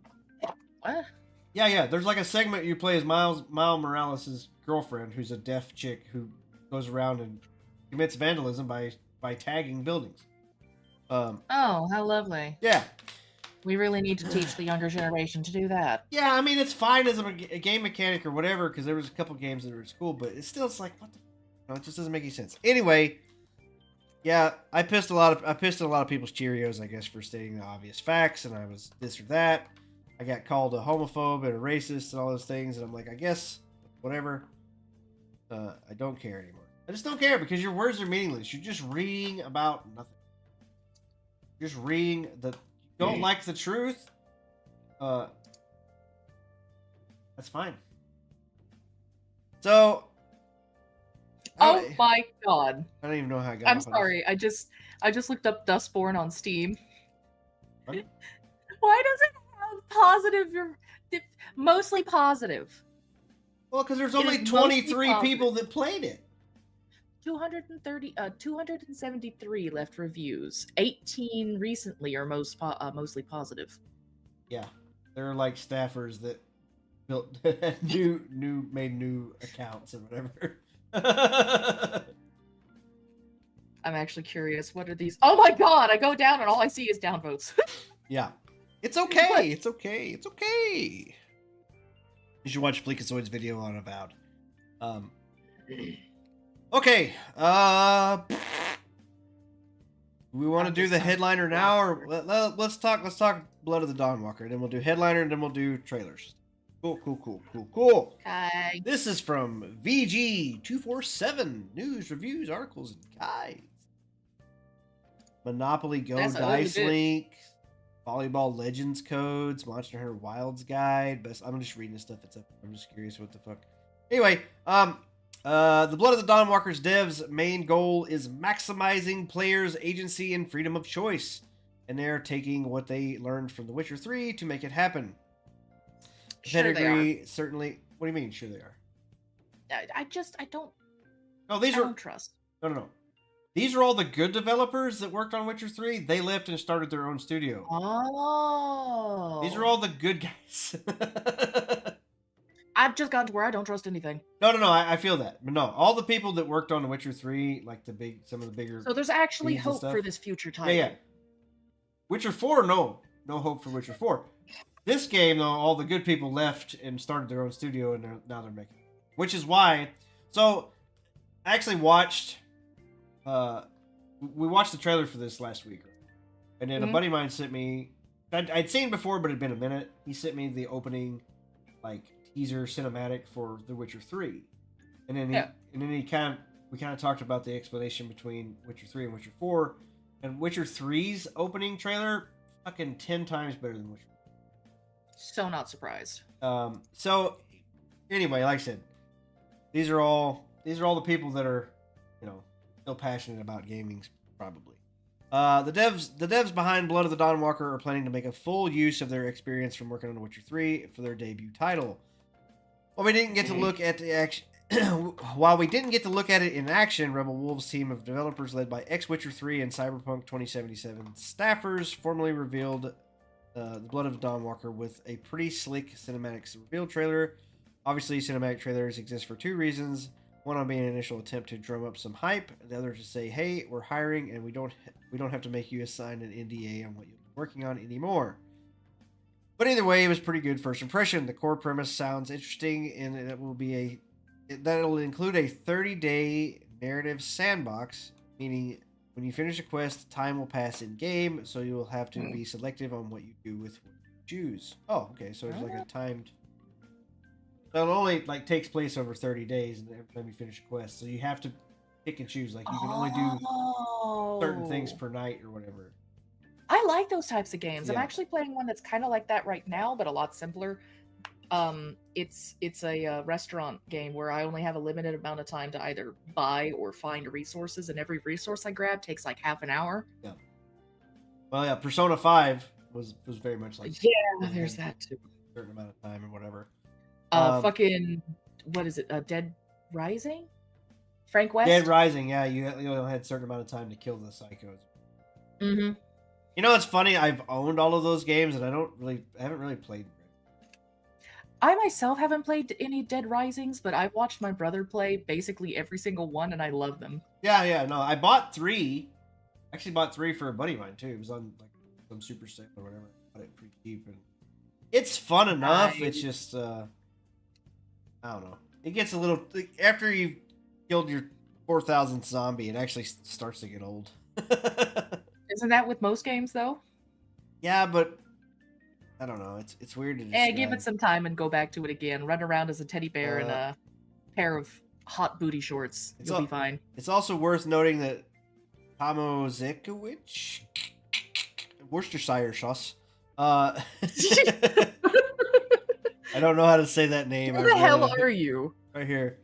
What? Yeah. There's like a segment you play as Miles Morales' girlfriend, who's a deaf chick who goes around and commits vandalism by tagging buildings. Oh, how lovely. Yeah. We really need to teach the younger generation to do that. Yeah, I mean, it's fine as a game mechanic or whatever, because there was a couple games that were cool, but it's like, what the... No, it just doesn't make any sense. Anyway, yeah, I pissed a lot of people's Cheerios, I guess, for stating the obvious facts, and I was this or that. I got called a homophobe and a racist and all those things, and I'm like, I guess, whatever. I don't care anymore. I just don't care, because your words are meaningless. You're just reading about nothing. just reading the don't like the truth, that's fine. So, Oh my god. I don't even know how I got. I'm off on sorry. I just looked up Dustborn on Steam. What? Why does it have positive? Mostly positive. Well, because there's It only is mostly 23 people that played it. 273 left reviews. 18 recently are mostly positive. Yeah, they're like staffers that built made new accounts and whatever. I'm actually curious. What are these? Oh my god! I go down and all I see is downvotes. Yeah, it's okay. What? It's okay. It's okay. You should watch Fleekazoid's video on Avowed. Okay. We want to do the headliner now, or let's talk Blood of the Dawnwalker, and then we'll do headliner, and then we'll do trailers. Cool. Okay. This is from VG247 news, reviews, articles, and guides. Monopoly Go That's a dice really good- link, Volleyball Legends codes, Monster Hunter Wilds guide. I'm just reading this stuff. I'm just curious what the fuck. Anyway, the Blood of the Dawnwalker's devs' main goal is maximizing players' agency and freedom of choice, and they're taking what they learned from The Witcher 3 to make it happen. Sure they Pedigree certainly. What do you mean? Sure they are. I don't. No, I don't trust. No. These are all the good developers that worked on Witcher 3. They left and started their own studio. Oh. These are all the good guys. I've just gotten to where I don't trust anything. No. I feel that, but no, all the people that worked on The Witcher 3, like some of the bigger. So there's actually teams and hope stuff. for this future title. Yeah. Witcher 4, no hope for Witcher 4. This game, though, all the good people left and started their own studio, and now they're making it. Which is why. So, I actually watched. We watched the trailer for this last week, and then a buddy of mine sent me. I'd seen it before, but it'd been a minute. He sent me the opening, like teaser cinematic for The Witcher 3, and then we kind of talked about the explanation between Witcher 3 and Witcher 4, and Witcher 3's opening trailer fucking 10 times better than Witcher. So not surprised. So anyway, like I said, these are all the people that are, still passionate about gaming, probably. The devs behind Blood of the Dawnwalker are planning to make a full use of their experience from working on Witcher 3 for their debut title. While we didn't get to look at the action, while we didn't get to look at it in action, Rebel Wolves' team of developers led by ex-Witcher 3 and Cyberpunk 2077 staffers formally revealed the Blood of the Dawnwalker with a pretty slick cinematics reveal trailer. Obviously, cinematic trailers exist for two reasons. One on being an initial attempt to drum up some hype. The other to say, hey, we're hiring and we don't have to make you sign an NDA on what you're working on anymore. But either way, it was pretty good first impression. The core premise sounds interesting, and that'll include a 30-day narrative sandbox, meaning when you finish a quest, time will pass in game, so you will have to be selective on what you do with what you choose. Oh, okay, so it's like a timed. So it only takes place over 30 days, and every time you finish a quest, so you have to pick and choose. Like you can only do certain things per night or whatever. I like those types of games. I'm Yeah. actually playing one that's kind of like that right now, but a lot simpler. It's a restaurant game where I only have a limited amount of time to either buy or find resources, and every resource I grab takes like half an hour. Yeah. Well, yeah, Persona 5 was very much like Yeah, there's that too. a certain amount of time or whatever. Fucking what is it? Dead Rising? Frank West? Dead Rising, yeah, you only had a certain amount of time to kill the psychos. Mm-hmm. You know what's funny? I've owned all of those games, and I haven't really played. I myself haven't played any Dead Risings, but I've watched my brother play basically every single one, and I love them. Yeah, no, I bought 3. Actually, bought 3 for a buddy of mine too. It was on like some super sale or whatever. I bought it pretty cheap, and it's fun enough. It's just, I don't know. It gets a little after you've killed your 4,000th zombie. It actually starts to get old. Isn't that with most games though? Yeah, but I don't know. It's weird to describe. Give it some time and go baback to it again. Run around as a teddy bear in a pair of hot booty shorts. You'll be fine. It's also worth noting that Tomo Zekowicz, Worcestershire sauce. I don't know how to say that name. Where the hell are you? Right here.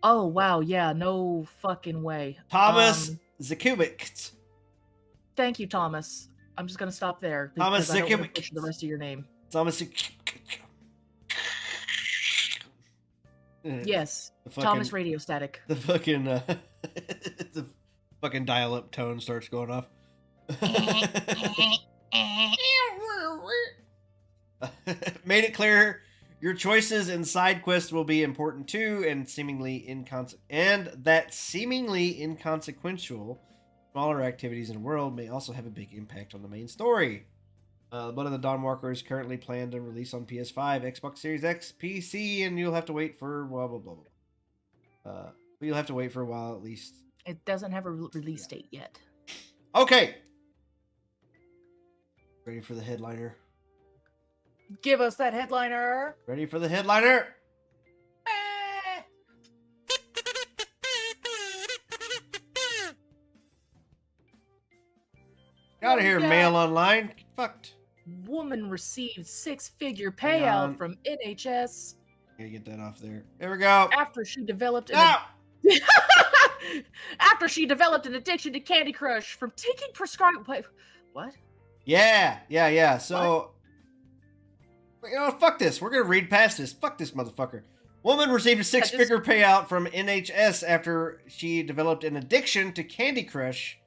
Oh wow, yeah, no fucking way. Thomas Zakubik. Thank you, Thomas. I'm just gonna stop there Thomas because I don't want to Zakubik. butcher the rest of your name. Thomas. Yes, fucking, Thomas Radio Static. The fucking the fucking dial-up tone starts going off. Made it clear your choices in side quests will be important too, and that seemingly inconsequential smaller activities in the world may also have a big impact on the main story. Blood of the Dawnwalker is currently planned to release on PS5, Xbox Series X, PC, and you'll have to wait for blah blah blah blah. But you'll have to wait for a while at least. It doesn't have a release date yet. Okay. Ready for the headliner? Give us that headliner. Ready for the headliner? Out of here, mail online. Get fucked. Woman received 6-figure Hang on. payout from NHS Gotta get that off there. There we go. after she developed Ah! after she developed an addiction to Candy Crush from taking prescribed. Wait, what? Yeah. So, you know, fuck this. We're gonna read past this. Fuck this motherfucker. Woman received a 6-figure payout from NHS after she developed an addiction to Candy Crush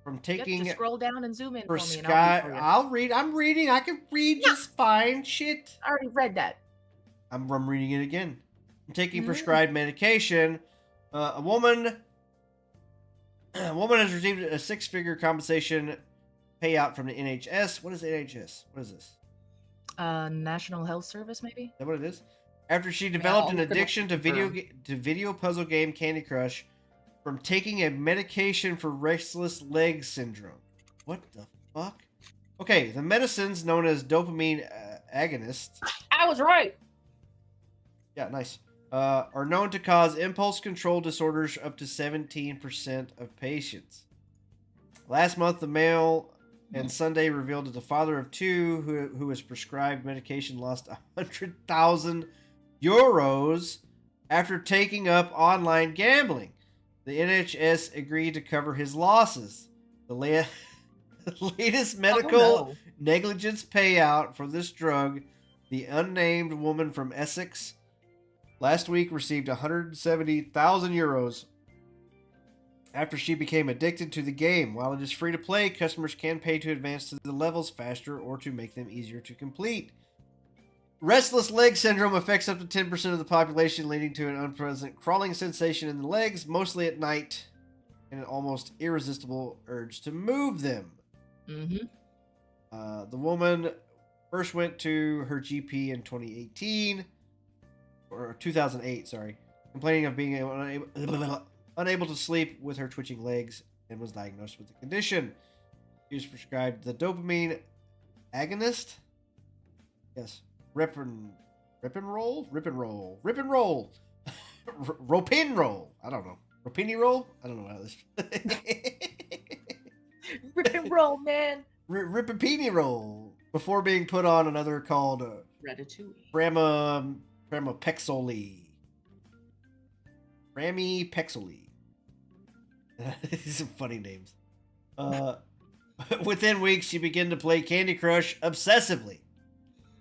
from taking. Just scroll down and zoom in for me. And I'll read. I'm reading. I can read just fine. Shit. I already read that. I'm reading it again. From taking prescribed medication. A woman has received a 6-figure compensation payout from the NHS. What is NHS? What is this? National Health Service, maybe? Is that what it is? After she developed an addiction to video puzzle game Candy Crush from taking a medication for restless leg syndrome. What the fuck? Okay, the medicines known as dopamine agonists. I was right. Yeah, nice. Are known to cause impulse control disorders up to 17% of patients. Last month, the Mail and Sunday revealed that the father of two who was prescribed medication lost 100,000 euros after taking up online gambling. The NHS agreed to cover his losses. The latest medical negligence payout for this drug, the unnamed woman from Essex, last week received 170,000 euros after she became addicted to the game. While it is free to play, customers can pay to advance to the levels faster or to make them easier to complete. Restless leg syndrome affects up to 10% of the population, leading to an unpleasant crawling sensation in the legs, mostly at night, and an almost irresistible urge to move them. The woman first went to her GP in 2008, sorry, complaining of being unable to sleep with her twitching legs, and was diagnosed with the condition. She was prescribed the dopamine agonist. Yes. Ripin roll. Ropin roll. I don't know. Ropini roll? I don't know how this. Rip and roll, man. Ripipini roll. Before being put on another called Ratatouille. Pramipexole. These are funny names. Within weeks, she began to play Candy Crush obsessively.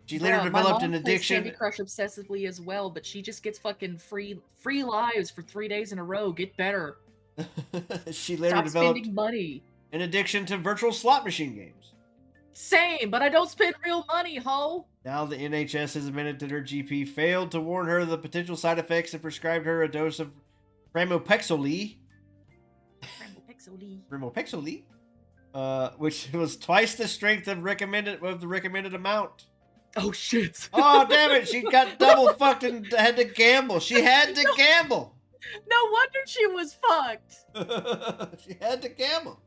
She later developed an addiction. Candy Crush obsessively as well, but she just gets fucking free lives for 3 days in a row. Get better. She later Stop developed spending money. an addiction to virtual slot machine games. Same, but I don't spend real money, ho. Now the NHS has admitted that her GP failed to warn her of the potential side effects and prescribed her a dose of pramipexole. Which was twice the strength of the recommended amount. Oh shit! Oh damn it! She got double fucked and had to gamble. She had to gamble. No wonder she was fucked. She had to gamble.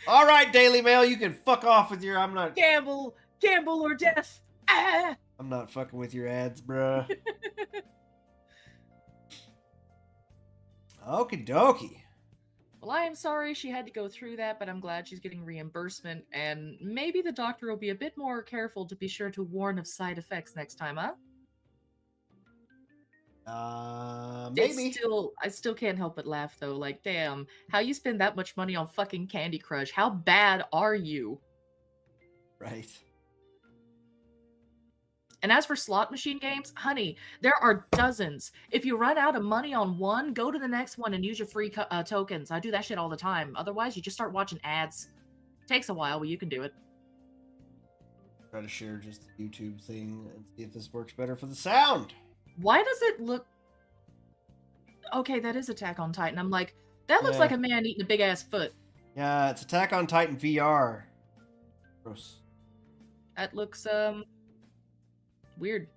All right, Daily Mail, you can fuck off with your. I'm not gamble or death. Ah! I'm not fucking with your ads, bruh. Okie dokie. Well, I am sorry she had to go through that, but I'm glad she's getting reimbursement, and maybe the doctor will be a bit more careful to be sure to warn of side effects next time, huh? Maybe. I still can't help but laugh though. Like, damn, how you spend that much money on fucking Candy Crush? How bad are you? Right. And as for slot machine games, honey, there are dozens. If you run out of money on one, go to the next one and use your free tokens. I do that shit all the time. Otherwise, you just start watching ads. Takes a while, but you can do it. Try to share just the YouTube thing and see if this works better for the sound. Why does it look... Okay, that is Attack on Titan. I'm like, that looks like a man eating a big-ass foot. Yeah, it's Attack on Titan VR. Gross. That looks, weird.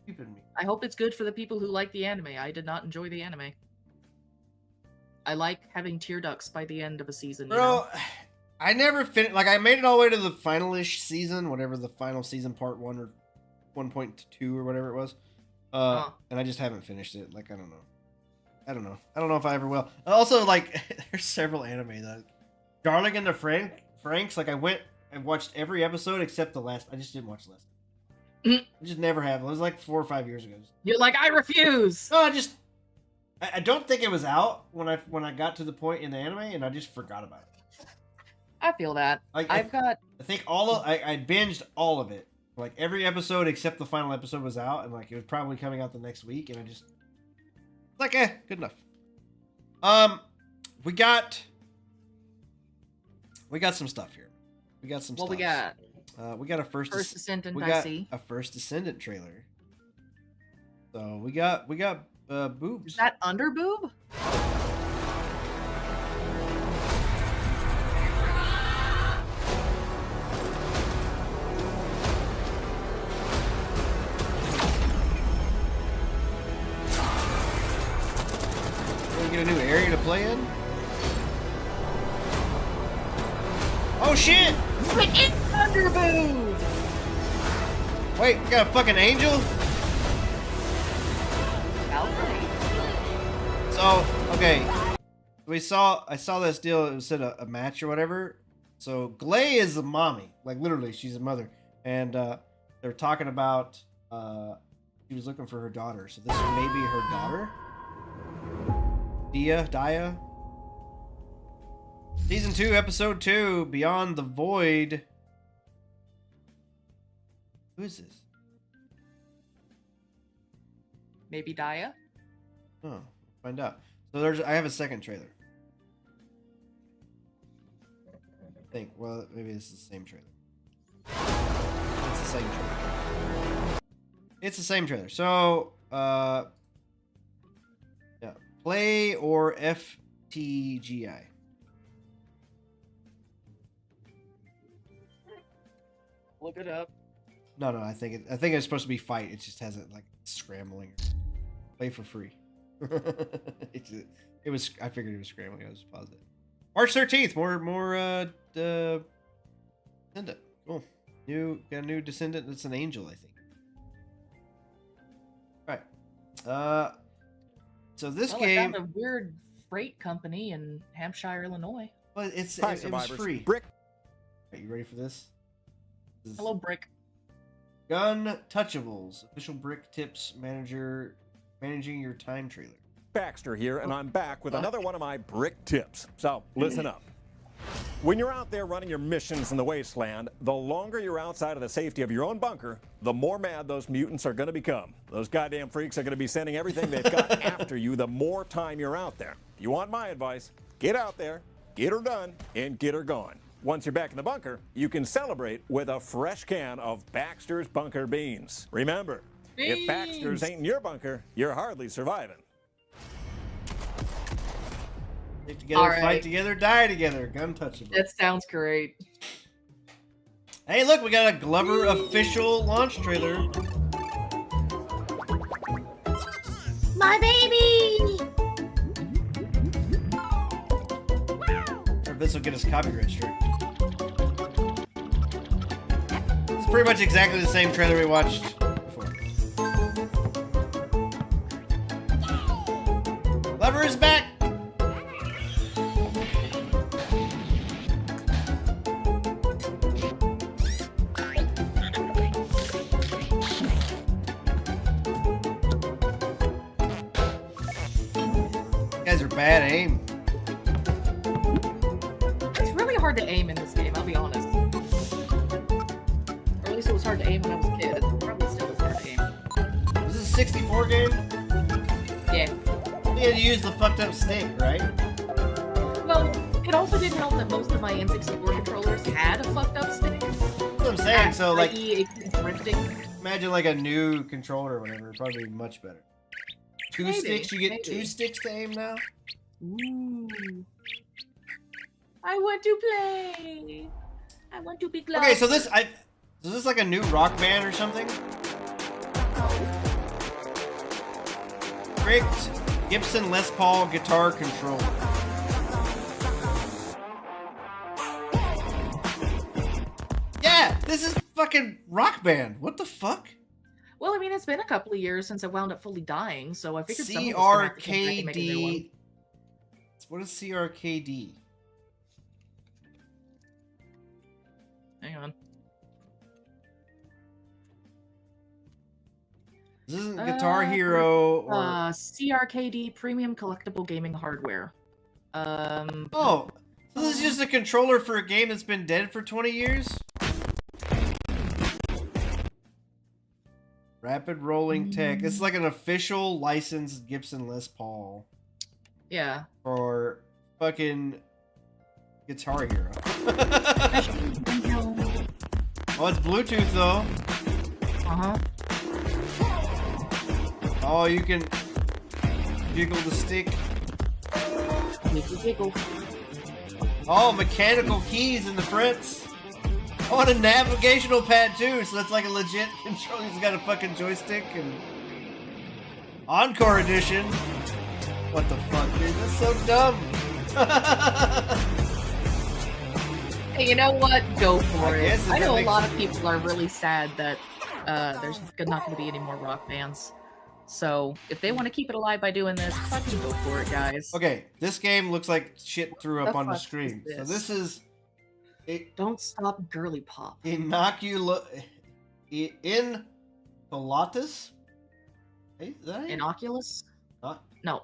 Stupid me. I hope it's good for the people who like the anime. I did not enjoy the anime. I like having tear ducts by the end of a season. Bro, you know? I never finished. Like, I made it all the way to the final-ish season, whatever the final season, part 1 or 1.2 or whatever it was. And I just haven't finished it. Like, I don't know. I don't know if I ever will. Also, like, there's several anime that Darling in the Franxx. Like, I watched every episode except the last. I just didn't watch the last. I just never have. It was like 4 or 5 years ago. You're like, I refuse. No, I don't think it was out when I got to the point in the anime, and I just forgot about it. I feel that. Like, I think I binged all of it. Like, every episode except the final episode was out, and like it was probably coming out the next week, and I just like, good enough. We got some stuff here. We got some. What stuff. We got a first Descendant. We got a first Descendant trailer. So we got boobs. Is that under boob? Get a new area to play in? Oh shit! It's under boob! Wait, we got a fucking angel? So, okay. I saw this deal, it said a match or whatever. So Glay is a mommy. Like, literally, she's a mother. And they're talking about she was looking for her daughter. So this may be her daughter. Dia. Season 2, Episode 2, Beyond the Void. Who is this? Maybe Dia? Oh, find out. So I have a second trailer. I think, well, maybe this is the same trailer. It's the same trailer. It's the same trailer. So, yeah. Play or FTGI? Look it up. No, I think it's supposed to be fight. It just hasn't, like, scrambling. Play for free. It was. I figured it was scrambling. I was positive. March 13th. More. Descendant. Cool. Got a new Descendant. That's an angel, I think. Right. So this game. I found a weird freight company in Hampshire, Illinois. Well, it was free. Brick. Are you ready for this? Hello, Brick. Gun Touchables. Official Brick Tips managing your time trailer. Baxter here, and I'm back with another one of my brick tips. So listen up. When you're out there running your missions in the wasteland, the longer you're outside of the safety of your own bunker, the more mad those mutants are going to become. Those goddamn freaks are going to be sending everything they've got after you the more time you're out there. If you want my advice, get out there, get her done, and get her gone. Once you're back in the bunker, you can celebrate with a fresh can of Baxter's Bunker Beans. Remember, if Baxter's ain't in your bunker, you're hardly surviving. Stick together, fight together, die together. Gun Touchable. That sounds great. Hey, look, we got a Glover official launch trailer. My baby! Or this will get us copyright strike. It's pretty much exactly the same trailer we watched before. Glover is back! guys are bad at aim. It's really hard to aim in this game, I'll be honest. Or at least it was hard to aim when I was a kid. It probably still is hard to aim. Is this a 64 game? Yeah. You had to use the fucked up stick, right? Well, it also didn't help that most of my N64 controllers had a fucked up stick. That's what I'm saying. So like, drifting. imagine like a new controller or whatever. It'd probably be much better. Two Maybe, sticks. You get maybe. 2 sticks to aim now. Ooh. I want to play. I want to be glad. Okay, so is this like a new rock band or something? Rigged Gibson Les Paul guitar controller. Yeah, this is fucking Rock Band. What the fuck? Well, I mean, it's been a couple of years since I wound up fully dying, so I figured someone was gonna have to come back and make a new one. CRKD. What is CRKD? Hang on. This isn't Guitar Hero or... CRKD Premium Collectible Gaming Hardware. Oh, so this is just a controller for a game that's been dead for 20 years? Rapid Rolling Tech. It's like an official licensed Gibson Les Paul Yeah. for fucking Guitar Hero. Oh, it's Bluetooth though. Uh-huh. Oh, you can jiggle the stick. Wiggle. Oh, mechanical keys in the fronts. Oh, and a navigational pad too, so that's like a legit controller. He's got a fucking joystick and Encore Edition. What the fuck, dude? That's so dumb. Hey, you know what? Go for I it. guess I that know a makes- lot of people are really sad that there's not going to be any more rock bands. So if they want to keep it alive by doing this, fucking go for it, guys. Okay, this game looks like shit threw up The on the fuck screen. is So this? this is Don't stop girly pop. Inoculatus. Hey, is that it? Inoculus? Not- No,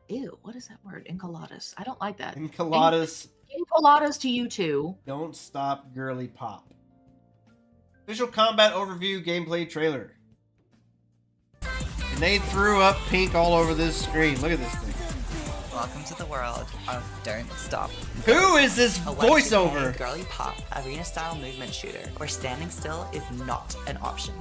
Ew, what is that word? Incolatus. I don't like that. Incolatus. Incolatus to you too. Don't stop girly pop. Official combat overview gameplay trailer. And they threw up pink all over this screen. Look at this thing. Welcome to the world of Don't Stop. Who is this A voiceover? girly pop arena-style movement shooter where standing still is not an option.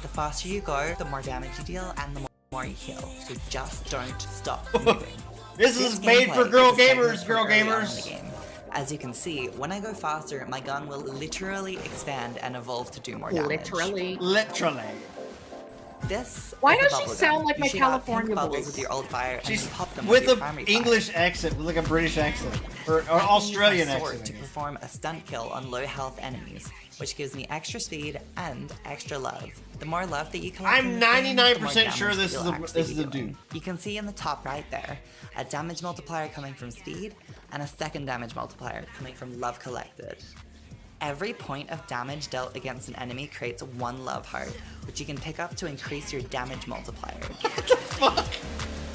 The faster you go, the more damage you deal, and the more you heal. So just don't stop moving. This is made for gameplay girl is a segment gamers, from girl early on in the gamers. game. As you can see, when I go faster, my gun will literally expand and evolve to do more damage. Literally. Literally. This Why is a does she bubble sound gun. like You my shoot out California pink bubbles voice? with your old fire and She's then pop them with your an primary fire. English accent, with like a British accent. Or I can use Australian my sword accent. I to guess. perform a stunt kill on low health enemies, which gives me extra speed and extra love. The more love that you collect, I'm in this game, the more 99% sure damage this you'll is a- actually this is be a dude. doing. You can see in the top right there a damage multiplier coming from speed and a second damage multiplier coming from love collected. Every point of damage dealt against an enemy creates 1 love heart, which you can pick up to increase your damage multiplier. Fuck.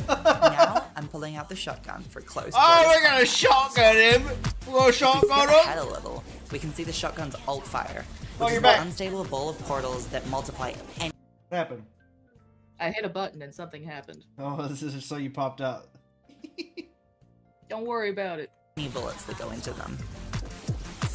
Now, I'm pulling out the shotgun for close Oh, quarters we're gonna shotgun him. We'll If we shotgun skip ahead him. a little, we can see the shotgun's alt fire, Oh, which you're is back. the unstable ball of portals that multiply any What happened? I hit a button and something happened. Oh, this is so you popped out. Don't worry about it. bullets that go into them.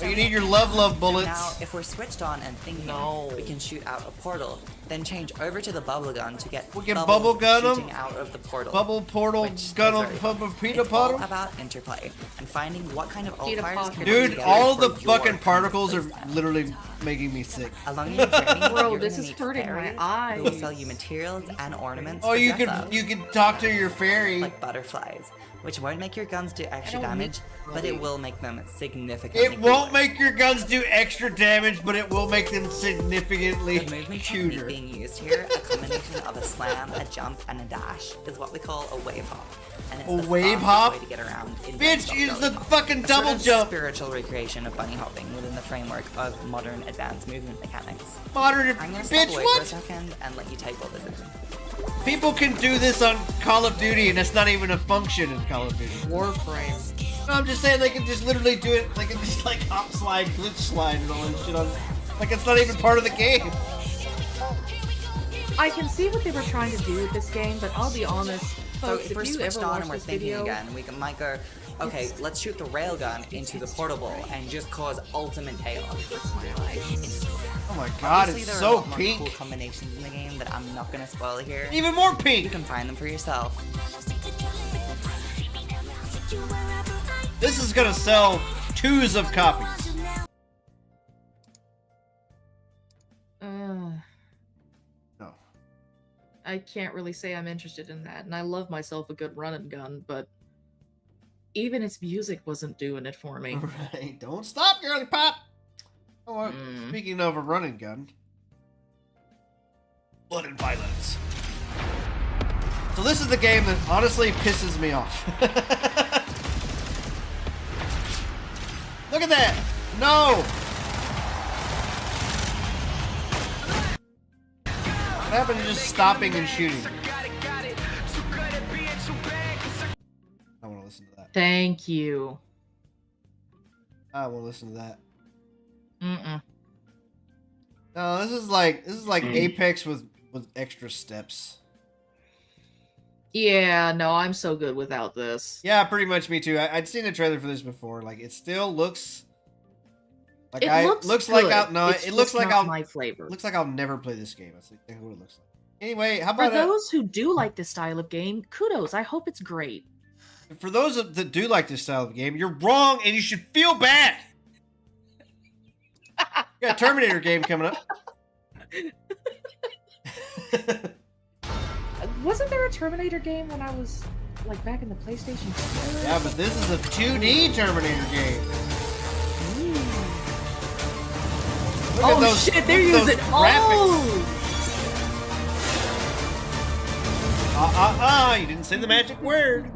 Oh, you need your love bullets. Now, if we're switched on and thinking, No. we can shoot out a portal, then change over to the bubble gun to get We can bubbles bubble gun 'em? shooting out of the portal. Bubble portal, which gun is on very pub of fun. peanut It's all butter. about interplay and finding what kind of alt Peanut fires butter. can come Dude, together all for the your fucking kind of particles are playstyle. literally making me sick. Along your journey, Bro, you're this gonna is meet hurting my fairies who will eyes. sell you materials and ornaments. Oh, for you dress can up. you can talk to your fairy. Like butterflies, which won't make your guns do extra don't need damage, but it really. will make them significantly It won't cooler. make your guns do extra damage, but it will make them significantly The movement technique cuter. being used here, a combination of a slam, a jump, and a dash, is what we call a wave hop. And it's A the wave fastest hop? way to get around in Bitch, Don't use Stop the Girly Pop. fucking A double sort of jump. spiritual recreation of bunny hopping within the framework of modern advanced movement mechanics. Modern I'm gonna step bitch, away for a what? second and let you take all this in. People can do this on Call of Duty, and that's not even a function in Call of Duty. Warframe. No, I'm just saying they can just literally do it. They can just like hop slide, glitch slide, and all that shit on. Like it's not even part of the game. I can see what they were trying to do with this game, but I'll be honest, So folks, if we're you switched ever on watch and we're this thinking video, again, we might go, okay, let's shoot the railgun into the portable and just cause ultimate chaos. Oh my god, Obviously, it's there are a so lot more pink. cool combinations in the game that I'm not gonna spoil here. Even more You pink. can find them for yourself. This is gonna sell 2s of copies. No. I can't really say I'm interested in that, and I love myself a good run and gun, but even its music wasn't doing it for me. Right. Don't stop, girly pop. Oh, speaking of a running gun, blood and violence. So this is the game that honestly pisses me off. Look at that! No! What happened to just stopping and shooting? I want to listen to that. Thank you. I want to listen to that. Mm-mm. No, this is like Apex with extra steps. Yeah, no, I'm so good without this. Yeah, pretty much me too. I'd seen a trailer for this before. Like it still looks like It looks looks good. like I'll no, It's it looks just like not I'll my flavor. looks like I'll never play this game. That's exactly what it looks like. Anyway, how For about those who do like this style of game, kudos. I hope it's great. for those that do like this style of game, you're wrong and you should feel bad. You got a Terminator game coming up. Wasn't there a Terminator game when I was like back in the PlayStation 2? Yeah, but this is a 2D Terminator game. Look at Oh those, shit, look they're at those using graphics. oh! You didn't say the magic word.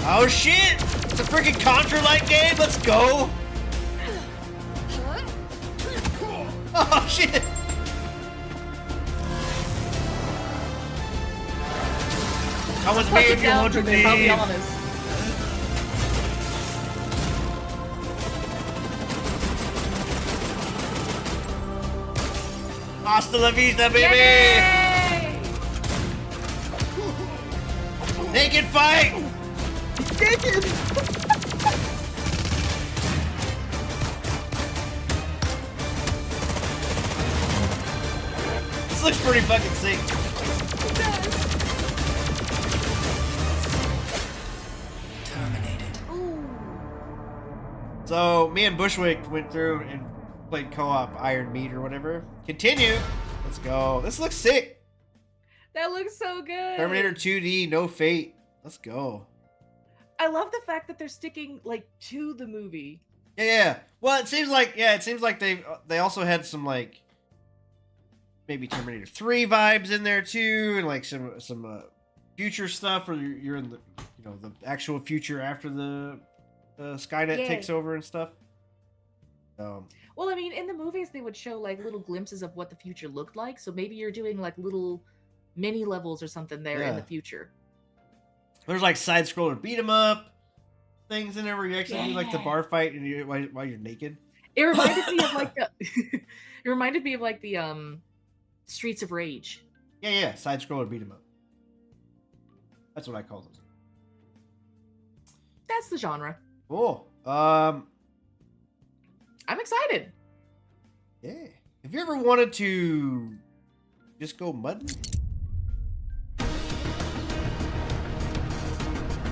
Oh shit! It's a freaking Contra-like game. Let's go. Oh shit! I was Punch made it you down want to for this, I'll be leave. honest. Hasta la vista, baby! Yay! Naked fight! Naked! This looks pretty fucking sick. So, me and Bushwick went through and played co-op Iron Meat or whatever. Continue! Let's go. This looks sick! That looks so good. Terminator 2D, no fate. Let's go. I love the fact that they're sticking like to the movie. Yeah. Well, it seems like they also had some like maybe Terminator 3 vibes in there too, and like some future stuff where you're in the the actual future after the Skynet takes over and stuff. Well, I mean, in the movies they would show like little glimpses of what the future looked like, so maybe you're doing like little mini levels or something there in the future. There's like side scroller beat 'em up things in there where you actually do like the bar fight and while you're naked. It reminded me of like the it reminded me of like the Streets of Rage. Yeah, side scroller beat 'em up. That's what I call those. That's the genre. Cool. I'm excited. Yeah. Have you ever wanted to just go mudding?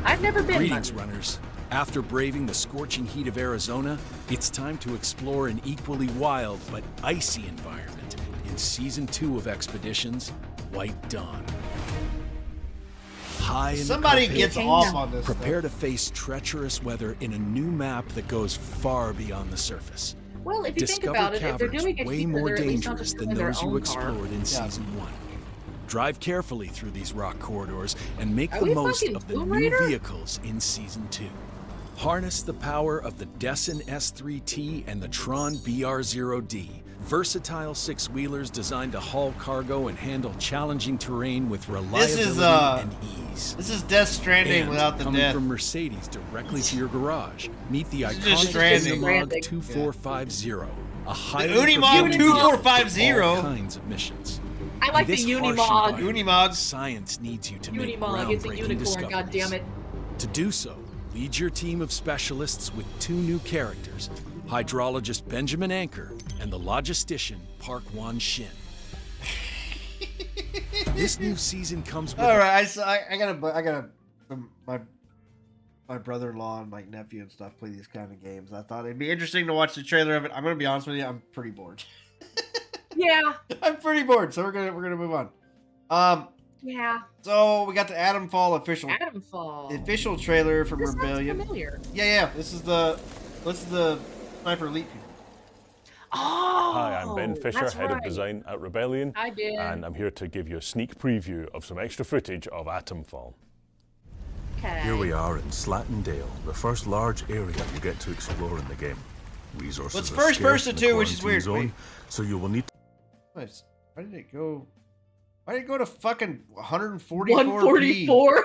I've never been. Greetings, runners. After braving the scorching heat of Arizona, it's time to explore an equally wild but icy environment in Season 2 of Expeditions, White Dawn. High in Somebody the gets Carpathians, off on this. prepare to face treacherous weather in a new map that goes far beyond the surface. Well, if you think Discover about it, if they're caverns doing it way cheaper, more they're at least not dangerous just than doing their those you own car. explored in Season 1. Drive carefully through these rock corridors and make Are the we most fucking of the Tomb new Raider? vehicles in Season 2. Harness the power of the Dessin S3T and the Tron BR0D, Versatile six-wheelers designed to haul cargo and handle challenging terrain with reliability This is and ease. this is Death Stranding And without the coming death. from Mercedes directly to your garage. Meet the This is just iconic Stranding. Unimog 2450, a highly Unimog performant 2450. vehicle for all kinds of missions. I like In the this harsh Unimog. environment, Unimog. Science needs you to make Unimog, it's a groundbreaking unicorn, discoveries. goddammit. To do so, lead your team of specialists with 2 new characters, hydrologist Benjamin Anker and the logistician Park Wan Shin. This new season comes with All right, I gotta my brother-in-law and my nephew and stuff play these kind of games. I thought it'd be interesting to watch the trailer of it. I'm gonna be honest with you, I'm pretty bored. Yeah. I'm pretty bored, so we're gonna move on. Yeah. So we got the Atomfall Atomfall. official trailer from This sounds Rebellion. familiar. Yeah, this is the Sniper Elite people. Oh. Hi, I'm Ben Fisher, that's Head of right. Design at Rebellion. Hi, Ben. And I'm here to give you a sneak preview of some extra footage of Atomfall. Okay. Here we are in Slattendale, the first large area you get to explore in the game. Resources Well, it's are first scarce person in the too, which is quarantine weird. zone, so you will need Nice. Why did it go? Why did it go to fucking 144? 144.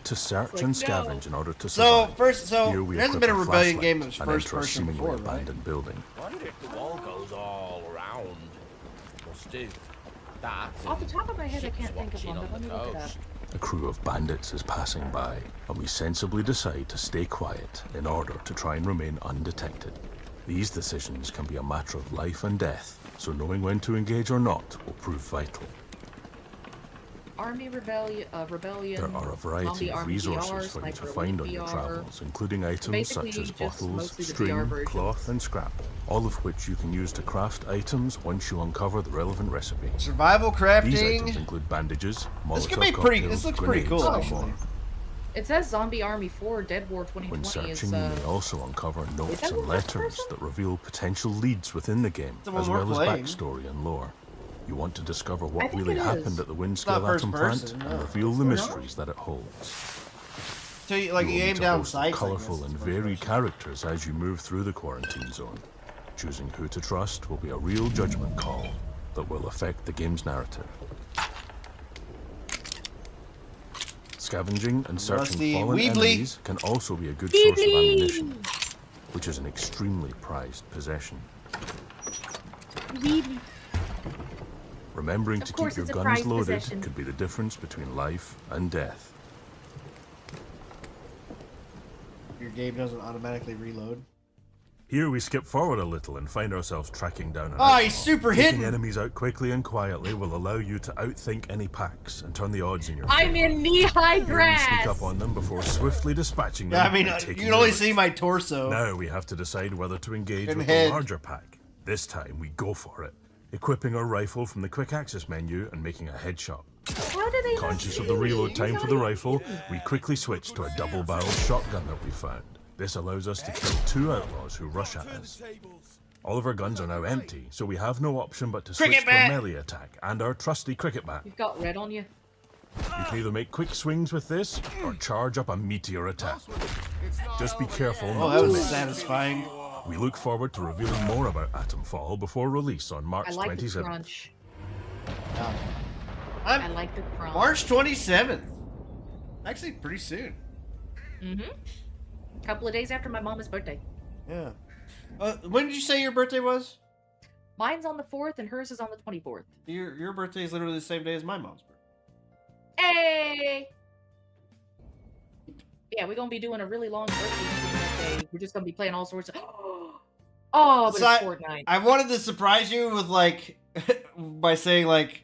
to search like, and no. scavenge in order to So survive. Here there we hasn't equip been a Rebellion game flashlight that's and first enter a person seemingly before, right? abandoned building. Wonder if the wall goes all around. Must do. That. Off the top of my head, I can't think of watching one, on but let the me look it up. coast. A crew of bandits is passing by, and we sensibly decide to stay quiet in order to try and remain undetected. These decisions can be a matter of life and death, so knowing when to engage or not will prove vital. Army Rebellion. There are a variety Zombie of Army resources VR, for you to Sniper find on Elite your VR. travels, including items basically such as just bottles, mostly the VR string, version. cloth, and scrap, all of which you can use to craft items once you uncover the relevant recipe. Survival These crafting. items include bandages, Molotov This could be pretty. cocktails, This looks pretty grenades, cool, and actually. more. It says Zombie Army 4 Dead War When 2020 is searching, you may also uncover notes that and one first letters person? that reveal potential leads within the game, The one as we're well playing. as backstory and lore. You want to discover I what think really it happened is. at the not Windscale first atom plant person, and no. reveal the not? mysteries that it holds. So you, like You you will aim meet a down host of sights. I guess, colourful and is first varied person. characters as you move through the quarantine zone. Choosing who to trust will be a real judgment call that will affect the game's narrative. Scavenging and searching Rusty fallen Weebly. enemies can also be a good source of ammunition, which is an extremely prized possession. Remembering Of to course keep your it's a guns prized loaded possession. could be the difference between life and death. Your game doesn't automatically reload. Here we skip forward a little and find ourselves tracking down an Oh, outlaw. he's super Taking hidden. enemies out quickly and quietly will allow you to outthink any packs and turn the odds in your favor. I'm in knee-high Here we grass. sneak up on them before swiftly dispatching them. Yeah, I mean, and you taking can only their see loot. my torso. Now we have to decide whether to engage And with head. the larger pack. This time we go for it, equipping our rifle from the quick access menu and making a headshot. How do they Conscious not of the see reload me? time How for do the you- rifle, we quickly switch to a double-barreled shotgun that we found. This allows us to kill 2 outlaws who rush at us. All of our guns are now empty, so we have no option but to switch Cricket to a bat. melee attack and our trusty cricket bat. You've got red on you. You can either make quick swings with this or charge up a meteor attack. Just be careful Oh, not that to was miss. satisfying. We look forward to revealing more about Atomfall before release on March I like the 27th. crunch. I I'm like the crunch. March 27th. Actually, pretty soon. Couple of days after my mama's birthday. Yeah. When did you say your birthday was? Mine's on the 4th and hers is on the 24th. Your birthday is literally the same day as my mom's birthday. Hey! Yeah, we're gonna be doing a really long birthday stream that day. We're just gonna be playing all sorts of. Oh, but So it's Fortnite. I wanted to surprise you with like by saying like,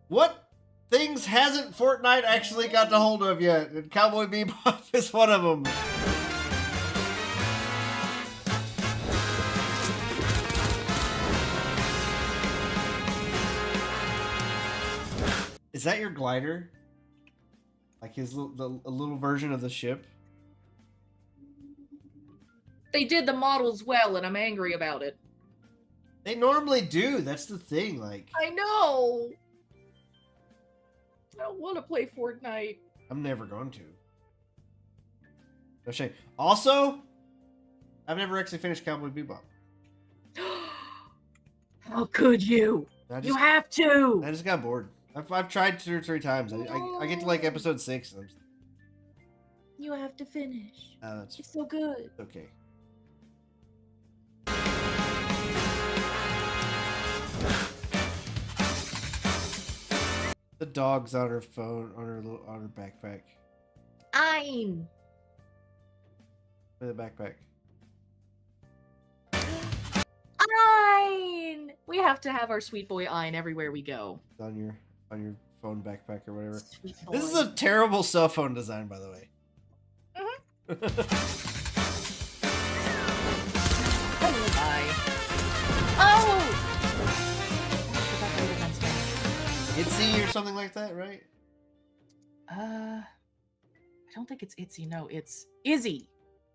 what things hasn't Fortnite actually got a hold of yet? And Cowboy Bebop is one of them. Is that your glider? Like his a little version of the ship? They did the models well, and I'm angry about it. They normally do. That's the thing. Like, I know. I don't want to play Fortnite. I'm never going to. No shame. Also, I've never actually finished Cowboy Bebop. How could you? You have to. I just got bored. I've tried 2 or 3 times. I get to like episode 6. And I'm just, You have to finish. it's It's so good. okay. The dog's on her phone, on her backpack. Ein. The backpack. Ein. We have to have our sweet boy Ein everywhere we go. It's on your phone backpack or whatever. Sweet boy. This is a terrible cell phone design, by the way. Hello, bye. Oh! Itsy or something like that, right? I don't think it's Itsy. No, it's Izzy.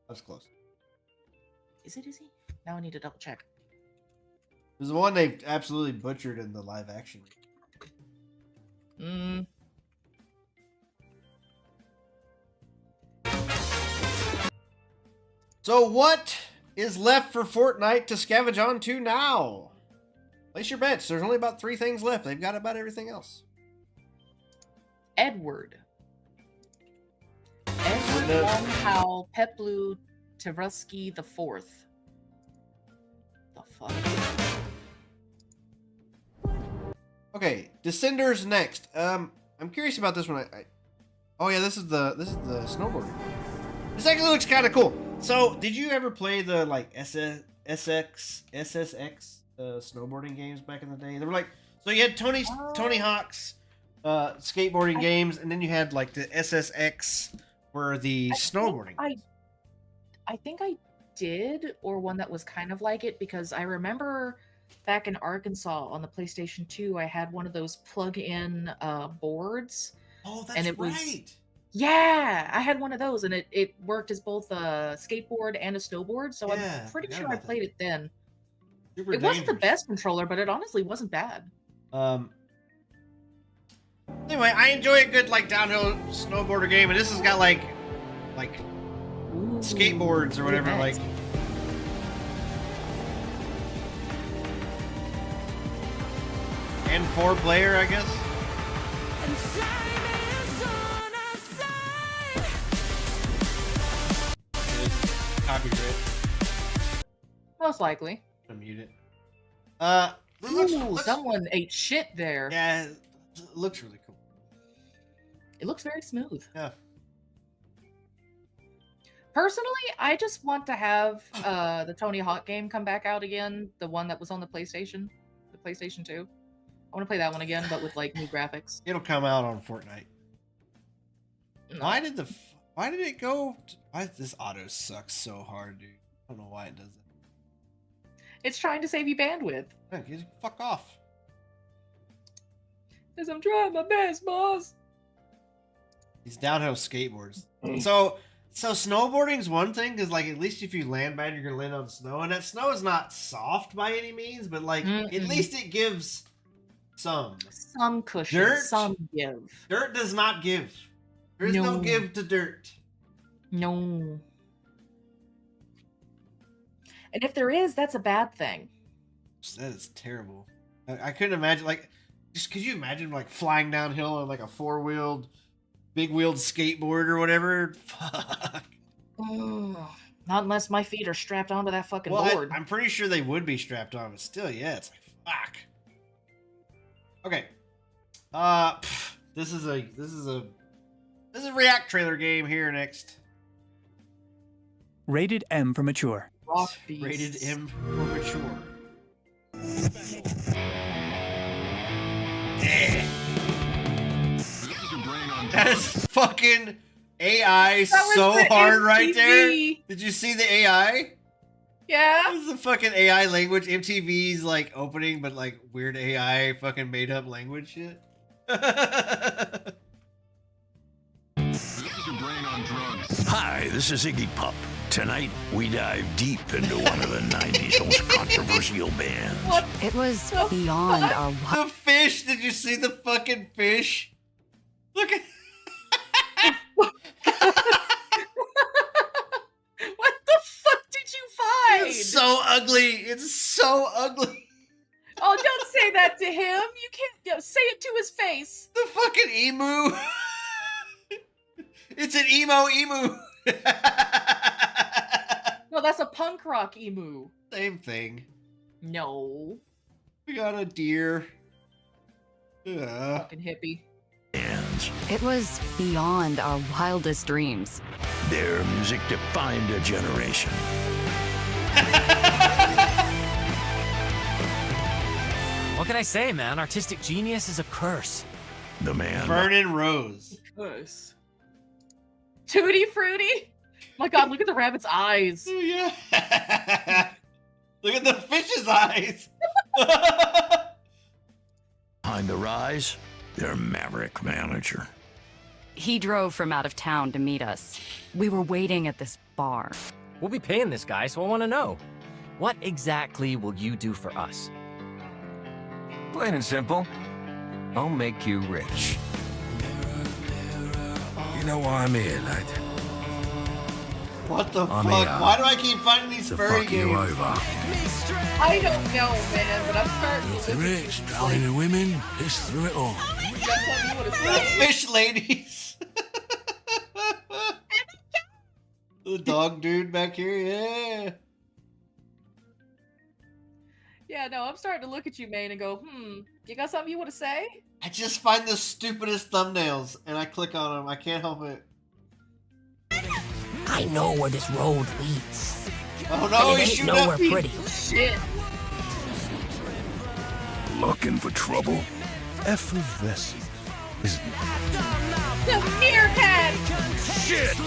That's close. Is it Izzy? Now I need to double check. It was the one they absolutely butchered in the live action. So what is left for Fortnite to scavenge onto now? Place your bets. There's only about 3 things left. They've got about everything else. Edward. Edward Long Howell Peplu Teruski the Fourth. The fuck? Okay, Descenders next. I'm curious about this one. Oh yeah, this is the snowboard. This actually looks kind of cool. So, did you ever play the like SSX snowboarding games back in the day? They were like, so you had Tony Hawk's skateboarding games, and then you had like the SSX were the snowboarding. I think I did, or one that was kind of like it, because I remember back in Arkansas on the PlayStation 2, I had one of those plug-in boards. Oh, that's and it right. Was, yeah, I had one of those, and it worked as both a skateboard and a snowboard, so Yeah, I'm pretty forgot sure I about played it then. Super It wasn't the dangerous. best controller, but it honestly wasn't bad. Anyway, I enjoy a good like downhill snowboarder game, and this has got like Ooh, skateboards or whatever, nice. like. And 4-player, I guess. Copyright. Most likely. I'm mute it. This Ooh, looks- someone ate shit there. yeah, it looks really cool. It looks very smooth. Yeah. Personally, I just want to have the Tony Hawk game come back out again, the one that was on the PlayStation 2. I want to play that one again, but with like new graphics. It'll come out on Fortnite. No. Why did it go? Why this auto sucks so hard, dude? I don't know why it does it. It's trying to save you bandwidth. Yeah, get fuck off. Because I'm trying my best, boss. These downhill skateboards. So snowboarding's one thing, because like at least if you land bad, you're gonna land on snow, and that snow is not soft by any means, but like at least it gives some cushion, dirt. some give. Dirt does not give. There is no No. give to dirt. No. And if there is, that's a bad thing. That is terrible. I couldn't imagine, like, just could you imagine like flying downhill on like a big wheeled skateboard or whatever? Fuck. Not unless my feet are strapped onto that fucking Well, board. I'm pretty sure they would be strapped on, but still, yeah, it's like fuck. Okay. This is a React trailer game here next. Rated M for mature. Rock beasts. Rated M for mature. That is fucking AI That was so the hard right MTV. there. Did you see the AI? Yeah. This is the fucking AI language. MTV's like opening, but like weird AI fucking made up language shit. Hi, this is Iggy Pop. Tonight, we dive deep into one of the 90s most controversial bands. What? It was beyond our The fish. Did you see the fucking fish? Look at. What the fuck did you so ugly. It's so ugly. Oh, don't say that to him. You can't say it to his face. The fucking emu. It's an emo emu. No, that's a punk rock emu. Same thing. No. We got a deer. Fucking hippie. It was beyond our wildest dreams. Their music defined a generation. What can I say, man? Artistic genius is a curse. The man. Vernon Rose. Curse. Tutti Frutti? My god, look at the rabbit's eyes. Oh, yeah. Look at the fish's eyes. Behind the rise, their maverick manager. He drove from out of town to meet us. We were waiting at this bar. We'll be paying this guy, so I want to know. What exactly will you do for us? Plain and simple. I'll make you rich. You know why I'm here, lad? What the I'm fuck? here Why do I keep finding these to furry fuck you games? over. I don't know, man, but I'm starting to The look at rich, you drowning in women, piss through it all. You gotta tell me what it's The like. fish ladies. The dog dude back here, yeah. Yeah, no, I'm starting to look at you, man, and go, you got something you want to say? I just find the stupidest thumbnails and I click on them. I can't help it. I know where this road leads. Oh no, And it he's ain't shooting nowhere at me. pretty. Shit. Looking for trouble? Effervescent, isn't it? The meerkat! Shit!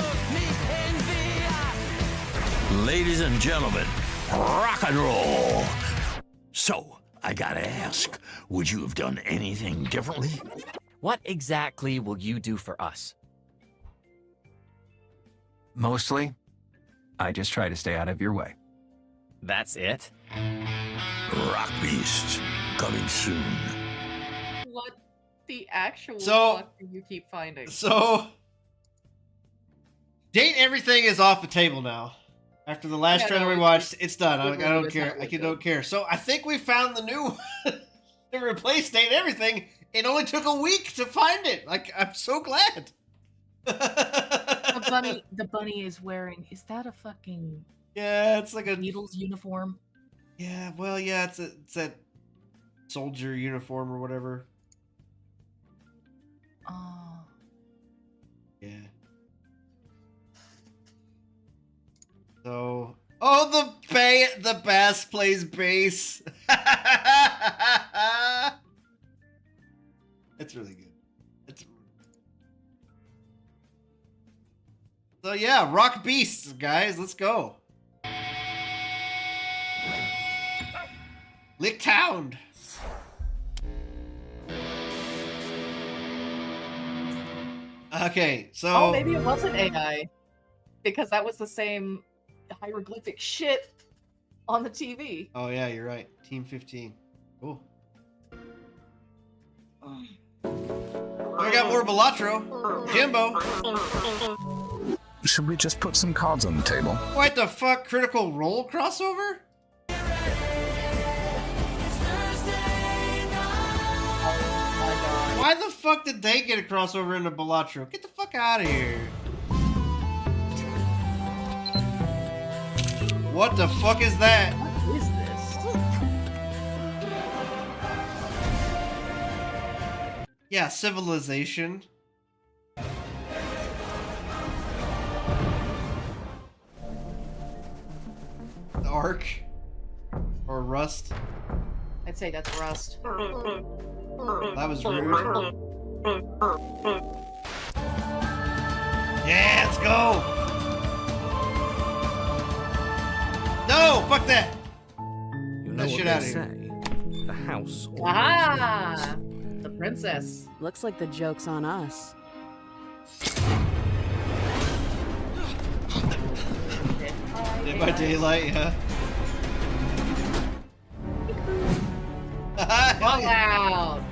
Ladies and gentlemen, rock and roll. So, I gotta ask, would you have done anything differently? What exactly will you do for us? Mostly, I just try to stay out of your way. That's it? Rock Beast, coming soon. What the actual So- fuck do you keep finding? So, Date Everything is off the table now. After the last Yeah, trailer no, we watched, it's done. I literally don't was care. not I worth can it. don't care. So I think we found the new one to replace Date Everything. It only took a week to find it. Like, I'm so glad. The bunny is wearing, is that a fucking Yeah, it's like a Beatles uniform? Yeah, well, yeah, it's that soldier uniform or whatever. Oh. Yeah. So, oh, the bass plays bass. It's really good. So yeah, Rock Beasts, guys, let's go. Lick Town. Okay, so Oh, maybe it wasn't AI. Because that was the same hieroglyphic shit on the TV. Oh yeah, you're right. Team 15. Cool. I got more Balatro. Jimbo. Should we just put some cards on the table? What the fuck? Critical Role crossover? Why the fuck did they get a crossover into Balatro? Get the fuck out of here. What the fuck is that? What is this? Yeah, Civilization. Ark. Or Rust. I'd say that's Rust. That was rude. Yeah, let's go! No! Fuck that! You know That what shit they out of here. say. The house always Ah! The princess. Looks like the joke's on us. Dead by Daylight, yeah. Fallout!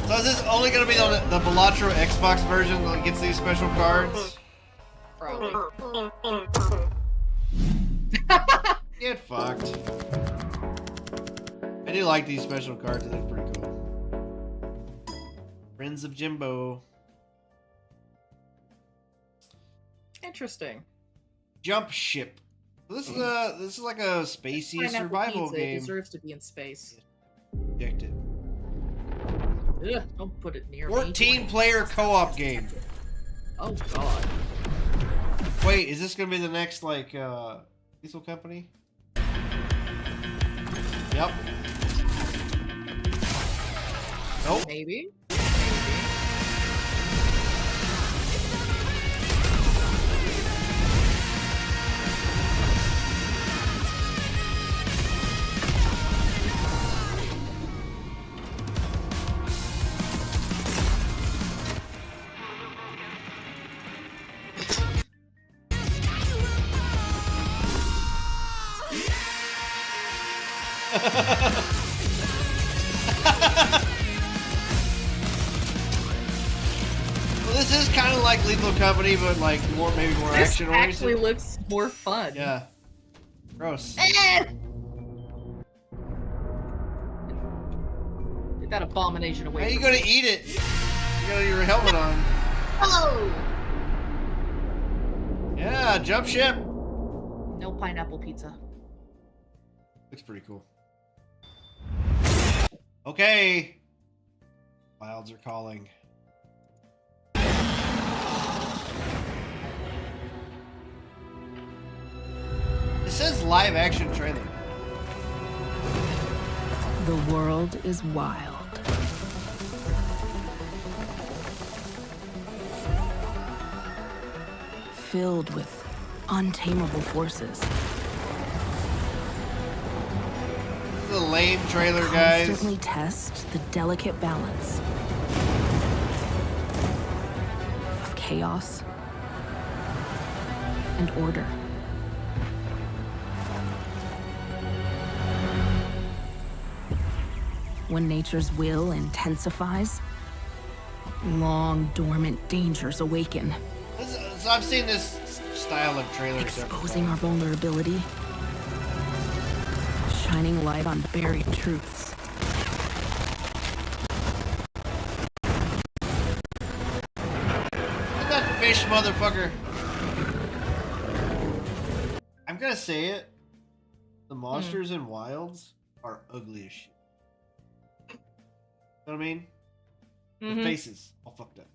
So is this only gonna be the Balatro Xbox version that gets these special cards? Probably. Get fucked. I do like these special cards. They're pretty cool. Friends of Jimbo. Interesting. Jump Ship. This is like a spacey Pineapple survival pizza game. deserves to be in space. Reject it. Ugh, don't put it near me. 14-player co-op game. Oh god. Wait, is this gonna be the next like Lethal Company? Yep. Nope. Maybe. Well, this is kind of like Lethal Company, but like maybe more This action actually oriented. looks more fun. Yeah. Gross. Get that abomination away. How are you from gonna me. eat it? You got your helmet on. Oh! Yeah, jump ship. No pineapple pizza. Looks pretty cool. Okay. Wilds are calling. It says live action trailer. The world is wild. Filled with untamable forces. This is a lame trailer, guys. Constantly test the delicate balance of chaos and order. When nature's will intensifies, long dormant dangers awaken, So I've seen this style of trailer several exposing our vulnerability, shining light on buried truths. Look at that fish, motherfucker. I'm gonna say it. The monsters in Wilds are ugly as shit. You know what I mean? The faces all fucked up.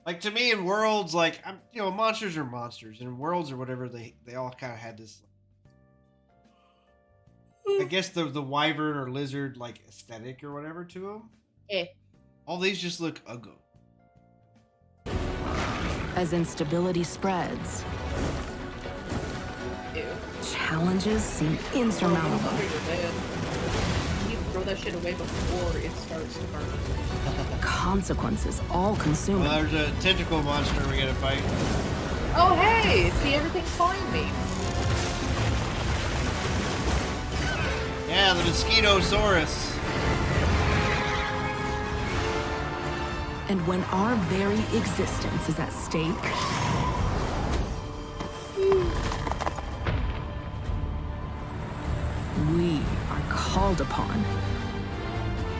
Like to me in Worlds, like monsters are monsters, and in Worlds or whatever, they all kind of had this. I guess the wyvern or lizard like aesthetic or whatever to them. Eh. All these just look ugly. As instability spreads, Ew. challenges seem insurmountable. You throw that shit away before it starts to burn. Consequences all consuming. Well, there's a tentacle monster we gotta fight. Oh hey, see everything's fine me. Yeah, the Mosquitosaurus. And when our very existence is at stake, we are called upon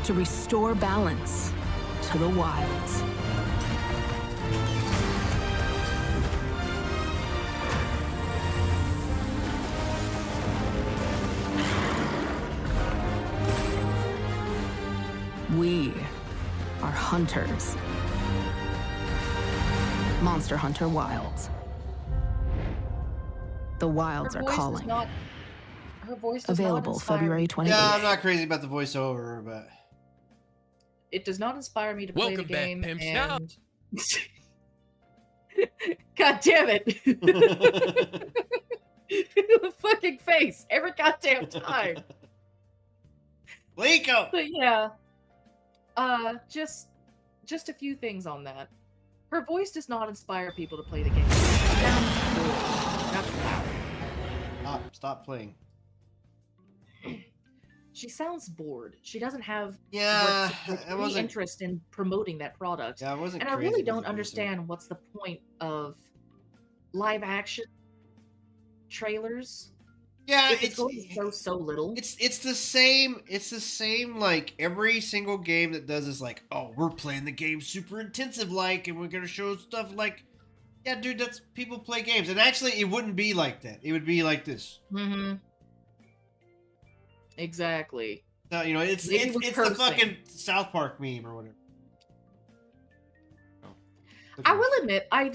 to restore balance to the wilds. We are hunters. Monster Hunter Wilds. The wilds Her are voice calling. Does not, her voice does Available not inspire February me. 28th. Yeah, I'm not crazy about the voiceover, but It does not inspire me to play the Welcome back, game. pimps. And... God damn it! The fucking face every goddamn time. Lico. But yeah, just a few things on that. Her voice does not inspire people to play the game. It sounds boring. That's loud. Stop playing. She sounds bored. She doesn't have Yeah, any interest in promoting that product. Yeah, I wasn't. And I crazy really about don't the voiceover. understand what's the point of live action trailers. Yeah, If it's going to show so little. It's the same like every single game that does is like, oh, we're playing the game super intensive like, and we're gonna show stuff like, yeah, dude, that's people play games. And actually it wouldn't be like that. It would be like this. Mm-hmm. Exactly. No, you know, it's the fucking South Park meme or whatever. I will admit, I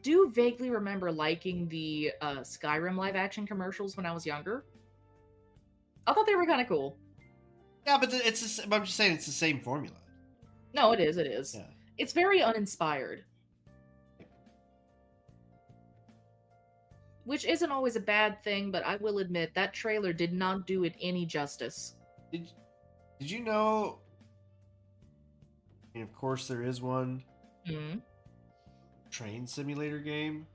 do vaguely remember liking the Skyrim live action commercials when I was younger. I thought they were kind of cool. Yeah, but I'm just saying it's the same formula. No, it is. It is. Yeah. It's very uninspired, which isn't always a bad thing. But I will admit that trailer did not do it any justice. Did you know? And of course, there is one. Mm-hmm. Train simulator game.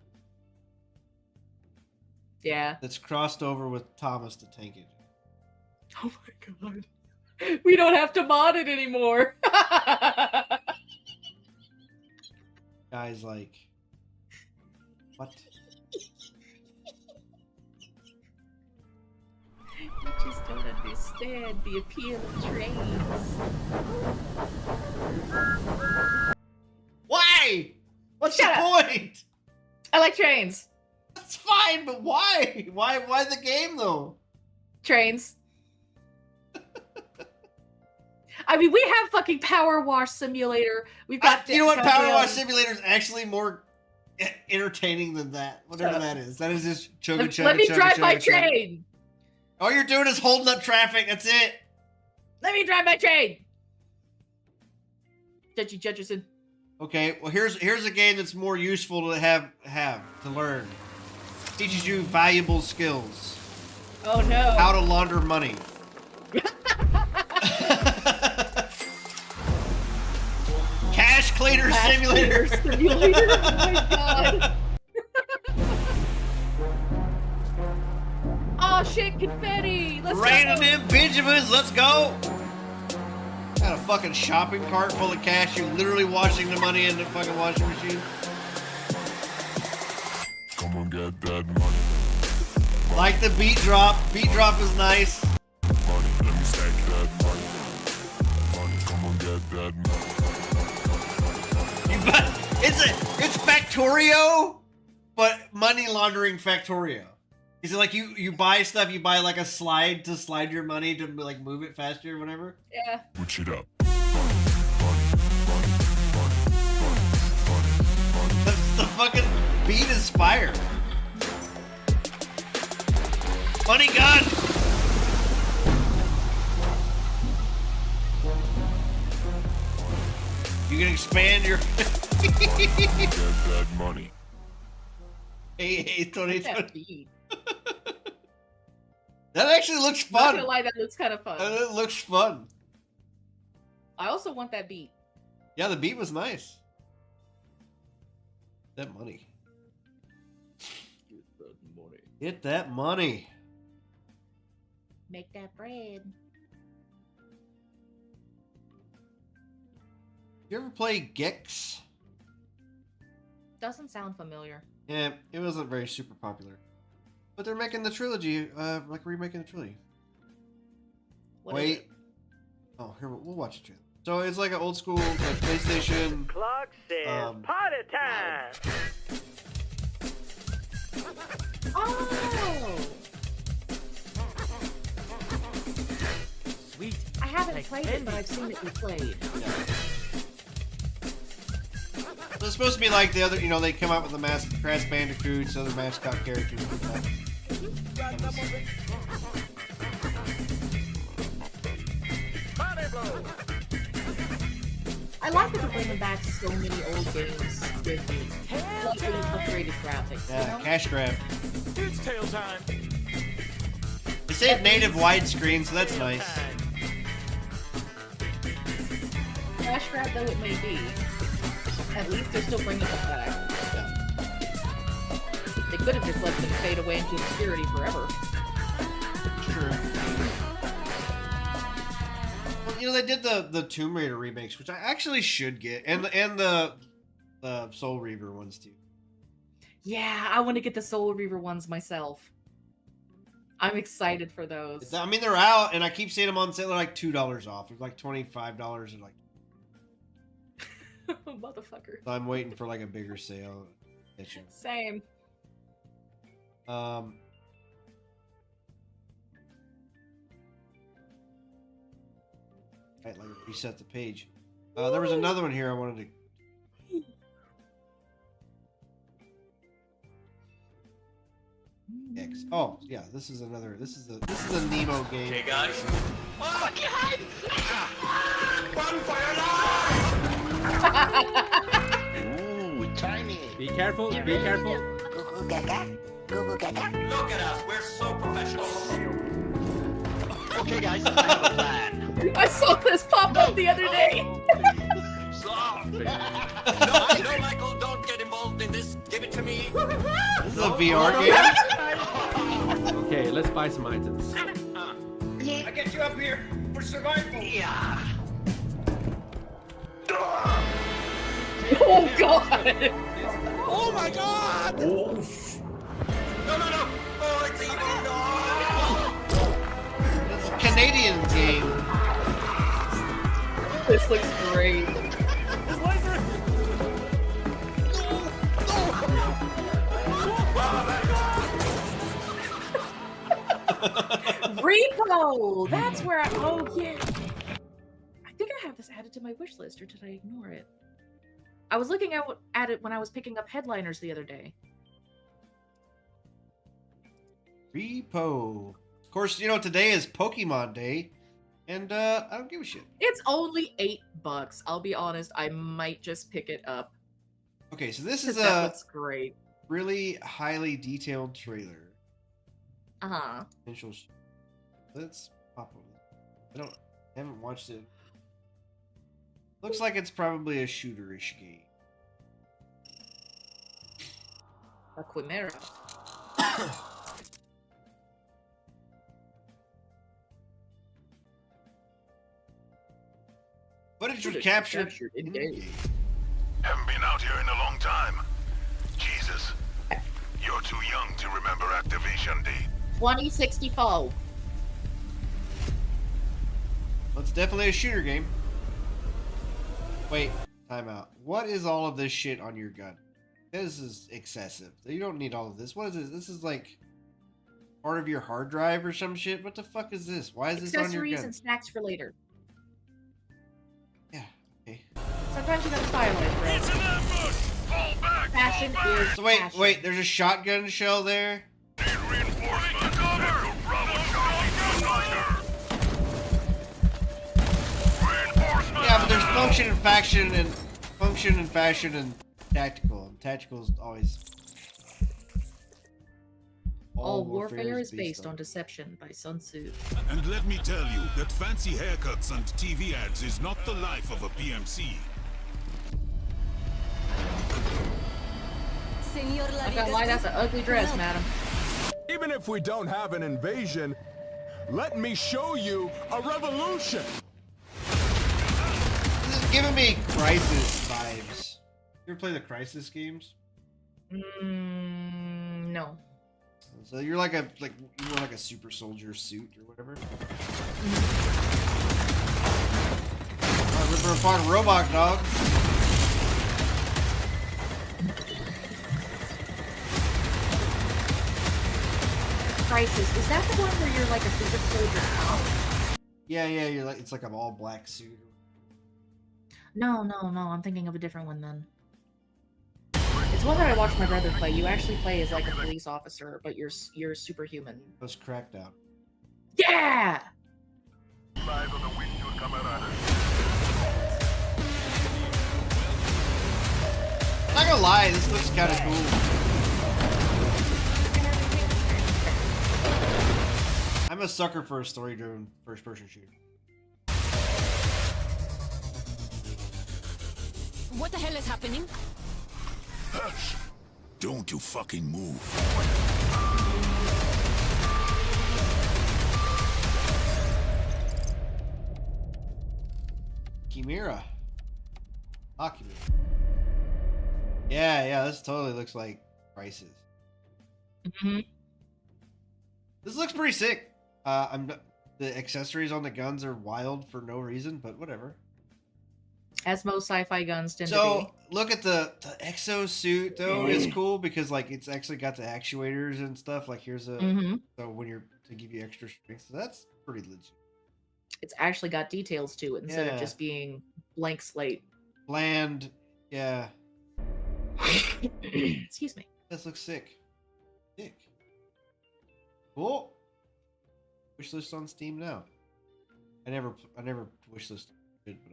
Yeah. That's crossed over with Thomas the Tank Engine. Oh my god. We don't have to mod it anymore. Guys like, what? You just don't understand the appeal of trains. Why? What's the point? I like trains. That's fine, but why? Why the game though? Trains. I mean, we have fucking Power Wash Simulator. We've got. You know what? Power Wash Simulator is actually more entertaining than that. Whatever that is. That is just chugga chugga. Let me drive my chugga. train. All you're doing is holding up traffic. That's it. Let me drive my train. Judgy Judgerson. Okay, well here's a game that's more useful to have to learn. Teaches you valuable skills. Oh no. How to launder money. Cash Cleaner Simulator. Simulator. Oh my god. Oh shit, confetti. Let's Raining go. in Benjamins. Let's go. Got a fucking shopping cart full of cash. You're literally washing the money in the fucking washing machine. Come on, get that money. Like the beat drop. Beat drop is nice. Money, let me stack that money. Money, come on, get that money. It's Factorio, but money laundering Factorio. Is it like you buy stuff? You buy like a slide to slide your money to like move it faster or whatever? Yeah. Switch it up. The fucking beat is fire. Money gun. You can expand your. Get that money. Hey, Tony. That beat. That actually looks Not fun. gonna lie, that looks kind of fun. It looks fun. I also want that beat. Yeah, the beat was nice. That money. Get that money. Get that money. Make that bread. You ever play Gex? Doesn't sound familiar. Yeah, it wasn't very super popular. But they're making the trilogy, like remaking the trilogy. What Wait. is it? Oh, here, we'll watch the trailer. So it's like an old school like PlayStation. Clock says party time. Oh! Sweet. I haven't played it, but I've seen it be played. So it's supposed to be like the other, you know, they come out with the Crash Bandicoots, other mascot characters and stuff. I like that they're bringing back so many old games with slightly upgraded graphics. Yeah, you know? cash grab. It's tail time. They say it's native widescreen, so that's nice. Cash grab though it may be, at least they're still bringing it back. They could have just let them fade away into obscurity forever. True. Well, you know, they did the Tomb Raider remakes, which I actually should get, and the Soul Reaver ones too. Yeah, I want to get the Soul Reaver ones myself. I'm excited for those. I mean, they're out, and I keep seeing them on sale. They're like $2 off. They're like $25 and like. Motherfucker. So I'm waiting for like a bigger sale. Same. Right, like reset the page. There was another one here I wanted to. X. Oh yeah, this is another. This is a Nemo game. Okay, guys. Oh, God! Bonfire alive! Ooh, tiny. Be careful, be careful. Goo gaga. Goo gaga. Look at us, we're so professional. Okay, guys, I have a plan. I saw this pop up the other day. Stop. No, Michael, don't get involved in this. Give it to me. This is a VR game. Okay, let's buy some items. I get you up here for survival. Yeah. Oh God! Oh my God! Oof. No! Oh, it's evil! No! It's a Canadian game. This looks great. Repo! That's where oh yeah. I think I have this added to my wish list, or did I ignore it? I was looking at it when I was picking up headliners the other day. Repo. Of course, you know today is Pokemon Day, and I don't give a shit. It's only $8. I'll be honest, I might just pick it up. Okay, so this is that a looks great. really highly detailed trailer. Uh-huh. Let's pop on. I haven't watched it. Looks like it's probably a shooter-ish game. A Quimera. Footage was captured in game. Haven't been out here in a long time. Jesus. You're too young to remember activation date. 2064. Well, it's definitely a shooter game. Wait, time out. What is all of this shit on your gun? This is excessive. You don't need all of this. What is this? This is like part of your hard drive or some shit? What the fuck is this? Why is this on your Accessories gun? and snacks for later. Yeah, okay. Sometimes you gotta style it, bro. It's an ambush! Fall back! Fashion is So wait, fashion. wait, there's a shotgun shell there? Need reinforcements! Cover! Bravo Charlie Reinforcements! Yeah, but there's function and faction and fashion and tactical. And tactical is always. All warfare is based on deception by Sun Tzu. And let me tell you that fancy haircuts and TV ads is not the life of a PMC. I'm gonna lie, that's an ugly dress, madam. Even if we don't have an invasion, let me show you a revolution. This is giving me Crisis vibes. You ever play the Crisis games? No. So you're like you wear like a super soldier suit or whatever. Ripper apart robot dog. Crisis, is that the one where you're like a super soldier? Yeah, you're like it's like an all black suit. No, I'm thinking of a different one then. It's one that I watched my brother play. You actually play as like a police officer, but you're superhuman. That's Crackdown. Yeah! Live on the windshield camera. Not gonna lie, this looks kind of cool. I'm a sucker for a story-driven first-person shooter. What the hell is happening? Hush! Don't you fucking move. Chimera. Chimera. Yeah, this totally looks like Crisis. Mm-hmm. This looks pretty sick. The accessories on the guns are wild for no reason, but whatever. As most sci-fi guns tend to So look at the exo suit though is cool because like it's actually got the actuators and stuff. Like here's a so when you're to give you extra strength, so that's pretty legit. It's actually got details to it instead of Yeah. just being blank slate. Bland, yeah. Excuse me. This looks sick. Sick. Cool. Wish list on Steam now. I never wish list it, but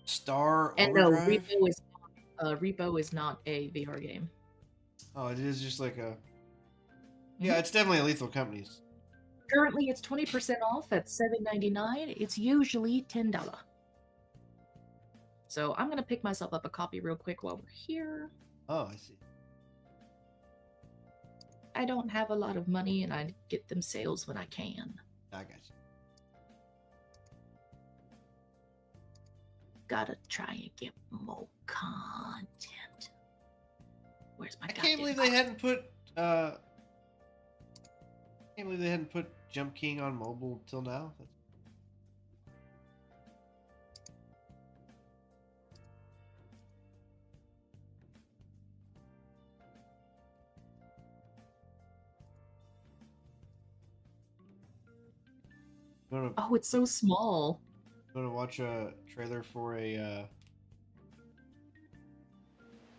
Star And no, Overdrive? Repo is not a VR game. Oh, it is just like a. Yeah, it's definitely a Lethal Companies. Currently, it's 20% off at $7.99. It's usually $10. So I'm gonna pick myself up a copy real quick while we're here. Oh, I see. I don't have a lot of money, and I get them sales when I can. I got you. Gotta try and get more content. Where's my? I can't believe they hadn't put. Can't believe they hadn't put Jump King on mobile till now. Oh, it's so small. I'm gonna watch a trailer for a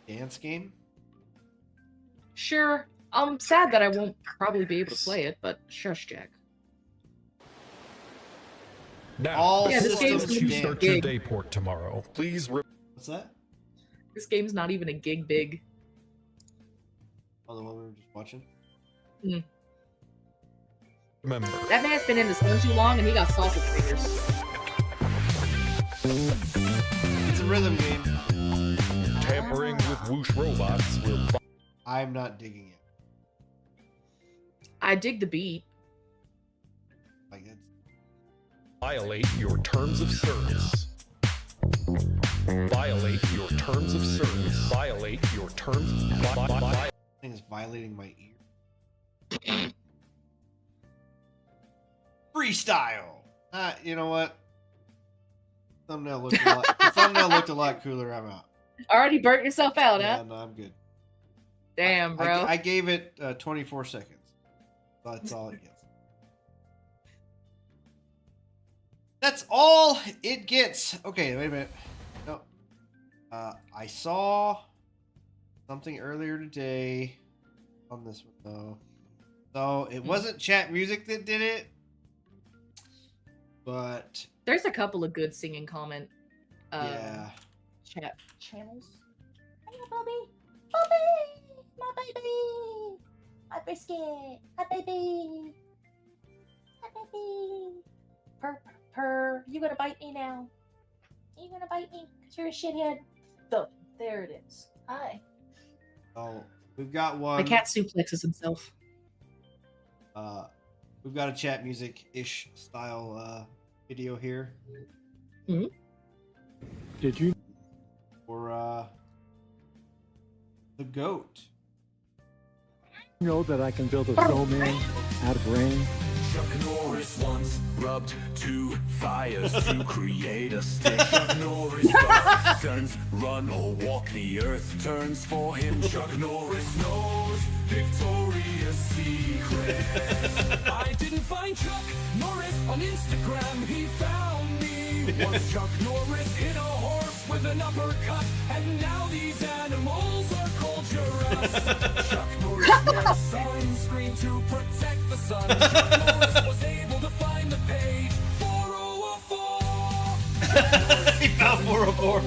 dance game. Sure. I'm sad that I won't probably be able to play it, but shush, Jack. Now, All Yeah, this game's systems you gonna start be your big. day port tomorrow. Please. What's that? This game's not even a gig big. Oh, the one we were just watching. Remember. That man's been in the sun too long, and he got sausage fingers. It's a rhythm game. Tampering with whoosh robots will I'm not digging it. I dig the beat. Like it's violate your terms of service. Violate your terms of service. Violate your terms. This thing is violating my ear. Freestyle. You know what? Thumbnail looked a lot. The thumbnail looked a lot cooler. I'm out. Already burnt yourself out, Yeah, huh? no, I'm good. Damn, bro. I gave it 24 seconds. That's all it gets. That's all it gets. Okay, wait a minute. No. I saw something earlier today on this one though. So it wasn't chat music that did it, but There's a couple of good singing comment yeah. chat channels. Hey, Bobby! Bobby! My baby! My biscuit! My baby! My baby! Purr. You gonna bite me now? You gonna bite me? Cause you're a shithead. There it is. Hi. Oh, we've got one. The cat suplexes himself. We've got a chat music-ish style video here. Mm-hmm. Did you? For the goat. know that I can build a snowman out of rain? Chuck Norris once rubbed two fires to create a stick. Chuck Norris thought suns run or walk, the earth turns for him. Chuck Norris knows Victoria's Secret. I didn't find Chuck Norris on Instagram, he found me. Once Chuck Norris hit a horse with an uppercut, and now these animals are called giraffes. Chuck Norris wears sunscreen to protect the sun. Chuck Norris was able to find the page 4004. He found 404. A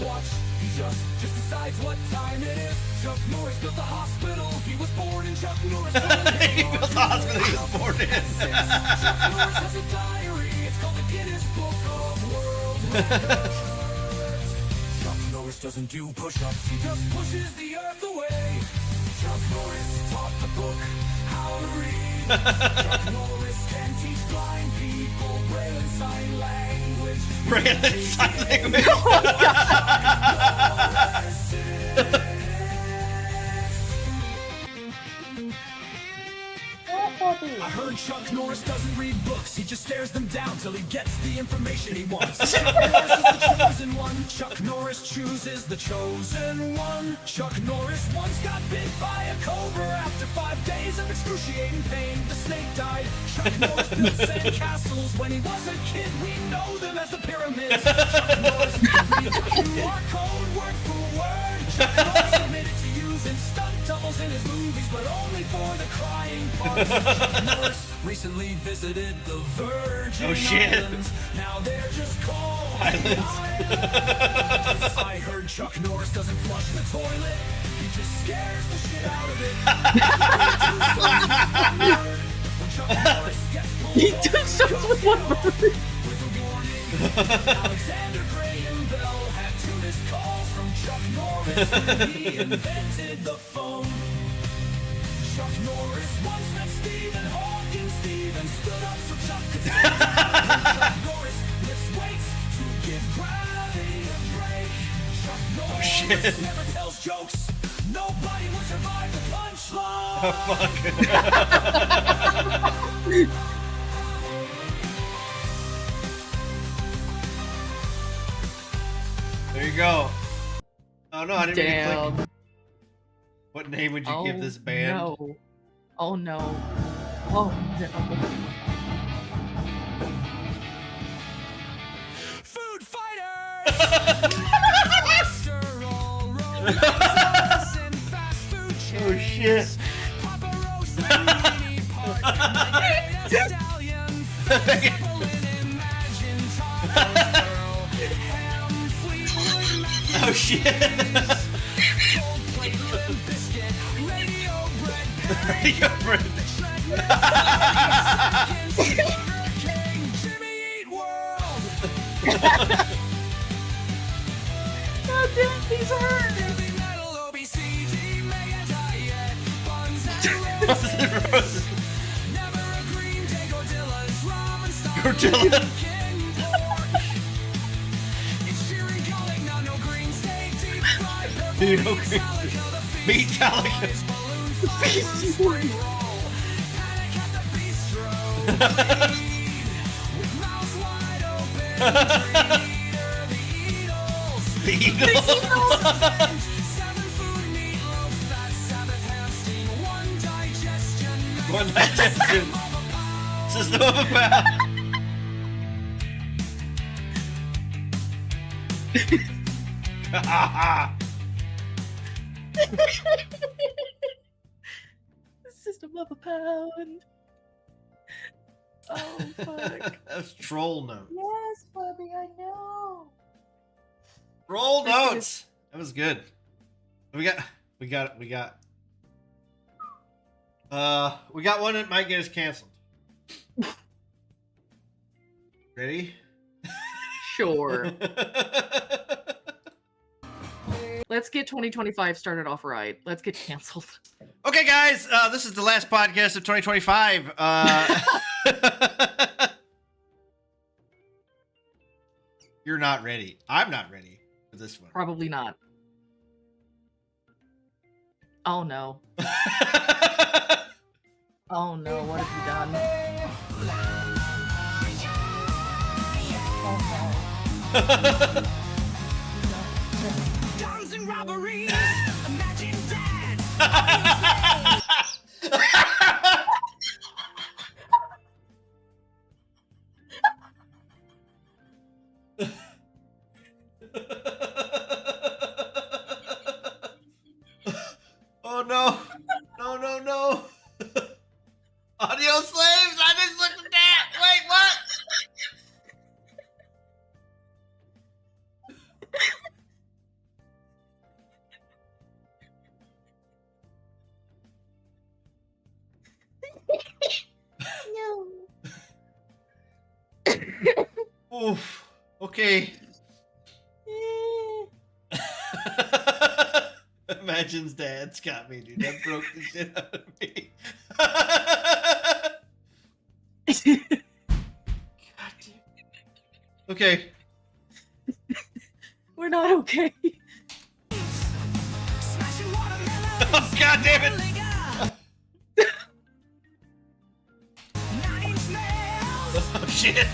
watch, he just decides what time it is. Chuck Norris built the hospital, he was born in Chuck Norris. He built the hospital he was born in. Chuck Norris has a diary, it's called the Guinness Book of World Records. Chuck Norris doesn't do push-ups, he just pushes the earth away. Chuck Norris taught the book how Chuck Norris can teach blind people braille and sign language. Braille and sign language. I heard Chuck Norris doesn't read books, he just stares them down till he gets the information he wants. Chuck Norris is the chosen one. Chuck Norris chooses the chosen one. Chuck Norris once got bit by a cobra. After 5 days of excruciating pain, the snake died. Chuck Norris built sand castles when he was a kid. We know them as the pyramids. Chuck Norris could read the QR code word for word. Chuck Norris admitted to using stunt doubles in his movies, but only for the crying parts. Chuck Norris recently visited the Virgin Islands. Now they're just called Islands. I heard Chuck Norris doesn't flush the toilet. He just scares the shit out of it. When Chuck Norris gets pulled He just starts with one word. with a warning. Alexander Graham Bell had 2 missed calls from Chuck Norris when he invented the phone. Chuck Norris once met Stephen Hawking. Stephen stood up so Chuck could say Chuck Norris lifts weights to give gravity a break. Chuck Norris never tells jokes. Nobody would survive the punchline. Oh, fuck. There you go. Oh no, I didn't mean to click. What name would you give this band? No. Oh no. Oh no. Food fighters! Oh shit. Oh shit. Radio bread. God damn, these hurt. Gordilla. Dude, no green. Metallica. The Eagles. One digestion. System of a pound. System of a pound. Oh fuck. That was troll notes. Yes, Bobby, I know. Roll notes. That was good. We got one that might get us canceled. Ready? Sure. Let's get 2025 started off right. Let's get canceled. Okay, guys, this is the last podcast of 2025. You're not ready. I'm not ready for this one. Probably not. Oh no. Oh no, what have you done? Oh no. Guns and robberies. Imagine that. Oh no. No. Audio slaves, I just looked at that. Wait, what? No. Oof. Okay. Imagine's dad's got me, dude. That broke the shit out of me. Okay. We're not okay. Oh, God damn it! Oh, shit!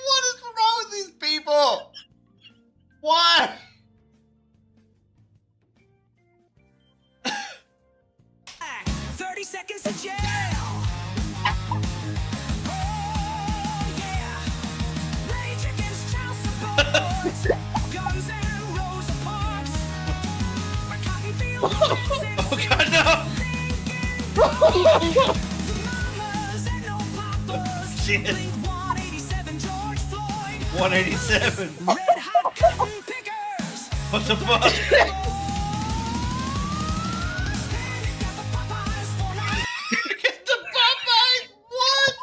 What is wrong with these people? Why? Seconds to jail. Oh God, no! Shit. 187. What the fuck? Get the Popeyes! What?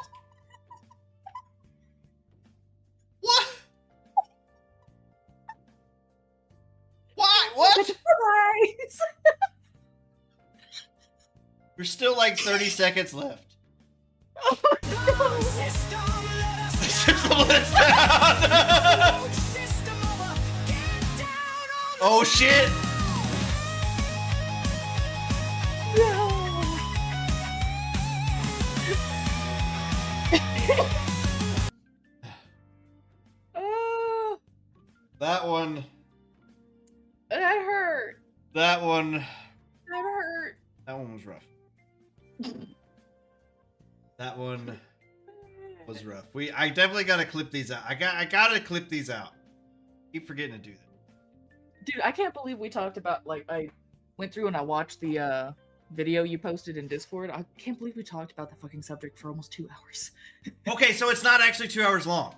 What? Why? What? There's still like 30 seconds left. System let us down. Oh shit! That one. That hurt. That one. That hurt. That one was rough. That one was rough. I definitely gotta clip these out. I gotta clip these out. Keep forgetting to do that. Dude, I can't believe we talked about, like, I went through and I watched the video you posted in Discord. I can't believe we talked about the fucking subject for almost 2 hours. Okay, so it's not actually 2 hours long.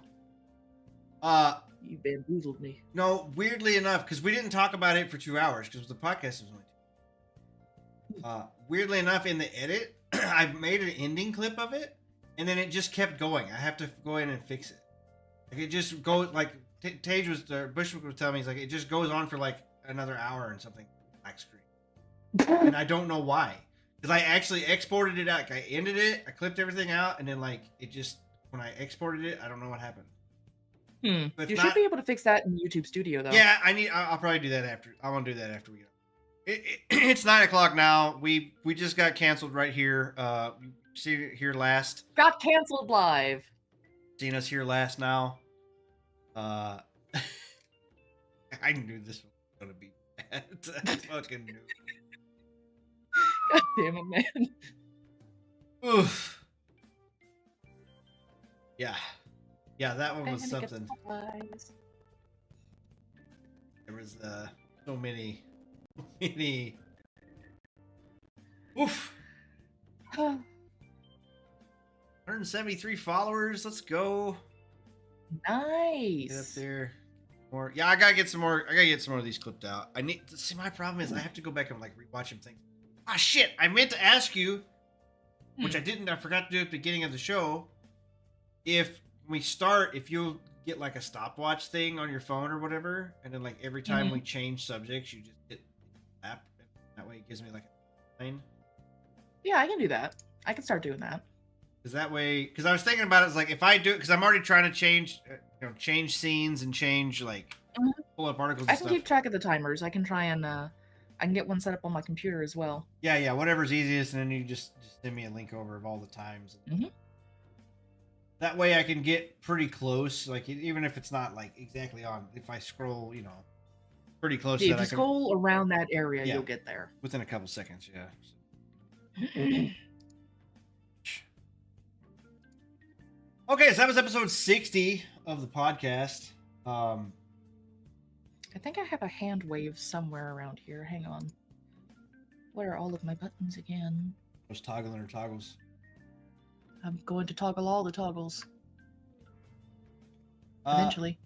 You bamboozled me. No, weirdly enough, because we didn't talk about it for 2 hours because the podcast was only 2. Weirdly enough, in the edit, I made an ending clip of it, and then it just kept going. I have to go in and fix it. Like it just goes like Tage was Bushwick was telling me, he's like it just goes on for like another hour and something black screen, and I don't know why. Because I actually exported it out. Like, I ended it, I clipped everything out, and then like it just when I exported it, I don't know what happened. But You should be able to fix that in YouTube Studio, though. Yeah, I'll probably do that after. I want to do that after we go. It's 9 o'clock now. We just got canceled right here. See it here last. Got canceled live. Seen us here last now. I knew this was gonna be bad. I fucking knew. God damn it, man. Oof. Yeah. Yeah, that one was something. There was so many. Oof. 173 followers. Let's go. Nice. Get up there. More. Yeah, I gotta get some more. I gotta get some more of these clipped out. I need to see. My problem is I have to go back and like rewatch them. Things. Ah, shit! I meant to ask you, which I didn't. I forgot to do at the beginning of the show. If we start, if you'll get like a stopwatch thing on your phone or whatever, and then like every time we change subjects, you just hit app. That way, it gives me like a line. Yeah, I can do that. I can start doing that. Because that way, because I was thinking about it, it's like if I do it, because I'm already trying to change, change scenes and change like pull up articles. I can keep track of the timers. I can try and I can get one set up on my computer as well. Yeah, whatever's easiest, and then you just send me a link over of all the times. That way, I can get pretty close. Like even if it's not like exactly on, if I scroll, pretty close. If you scroll around that area, you'll get there within a couple seconds. Yeah. Okay, so that was episode 60 of the podcast. I think I have a hand wave somewhere around here. Hang on. Where are all of my buttons again? Those toggling or toggles. I'm going to toggle all the toggles. Eventually.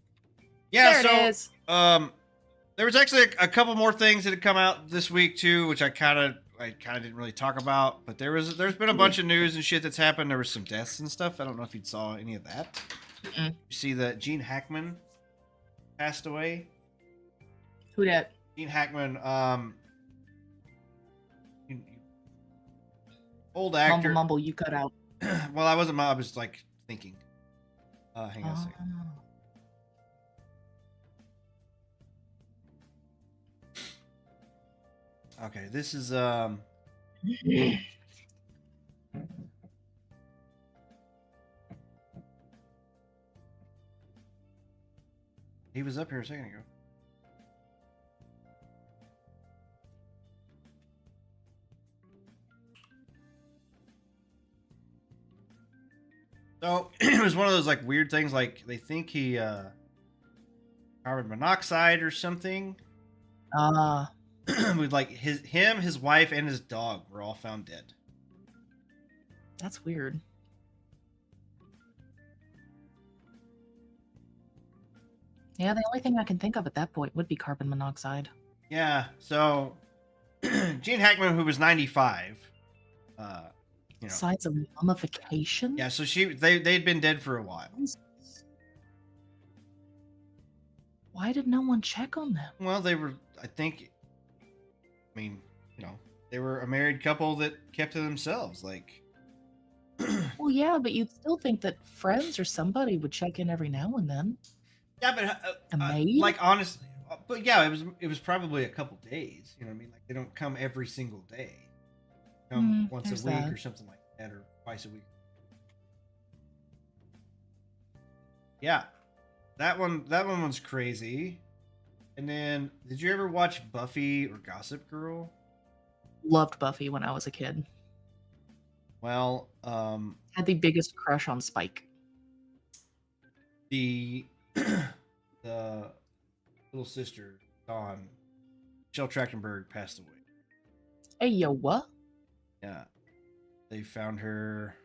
Yeah, there it is. There was actually a couple more things that had come out this week too, which I kind of I kind of didn't really talk about, but there's been a bunch of news and shit that's happened. There was some deaths and stuff. I don't know if you saw any of that. You see that Gene Hackman passed away. Who dat? Gene Hackman, old actor. Mumble, you cut out. Well, I wasn't. I was like thinking. Hang on a second. Okay, this is he was up here a second ago. So it was one of those like weird things, like they think he carbon monoxide or something. With like his wife and his dog were all found dead. That's weird. Yeah, the only thing I can think of at that point would be carbon monoxide. Yeah, so Gene Hackman, who was 95, signs of mummification. Yeah, so they'd been dead for a while. Why did no one check on them? Well, they were, they were a married couple that kept to themselves. Like, well, yeah, but you'd still think that friends or somebody would check in every now and then. Yeah, but a maid? Like honestly, but yeah, it was probably a couple days. You know what I mean? Like they don't come every single day. Come once a week or something like that, or twice a week. Yeah, that one was crazy. And then, did you ever watch Buffy or Gossip Girl? Loved Buffy when I was a kid. Well, had the biggest crush on Spike. The little sister, Dawn, Michelle Trachtenberg, passed away. Hey, yo, what? Yeah, they found her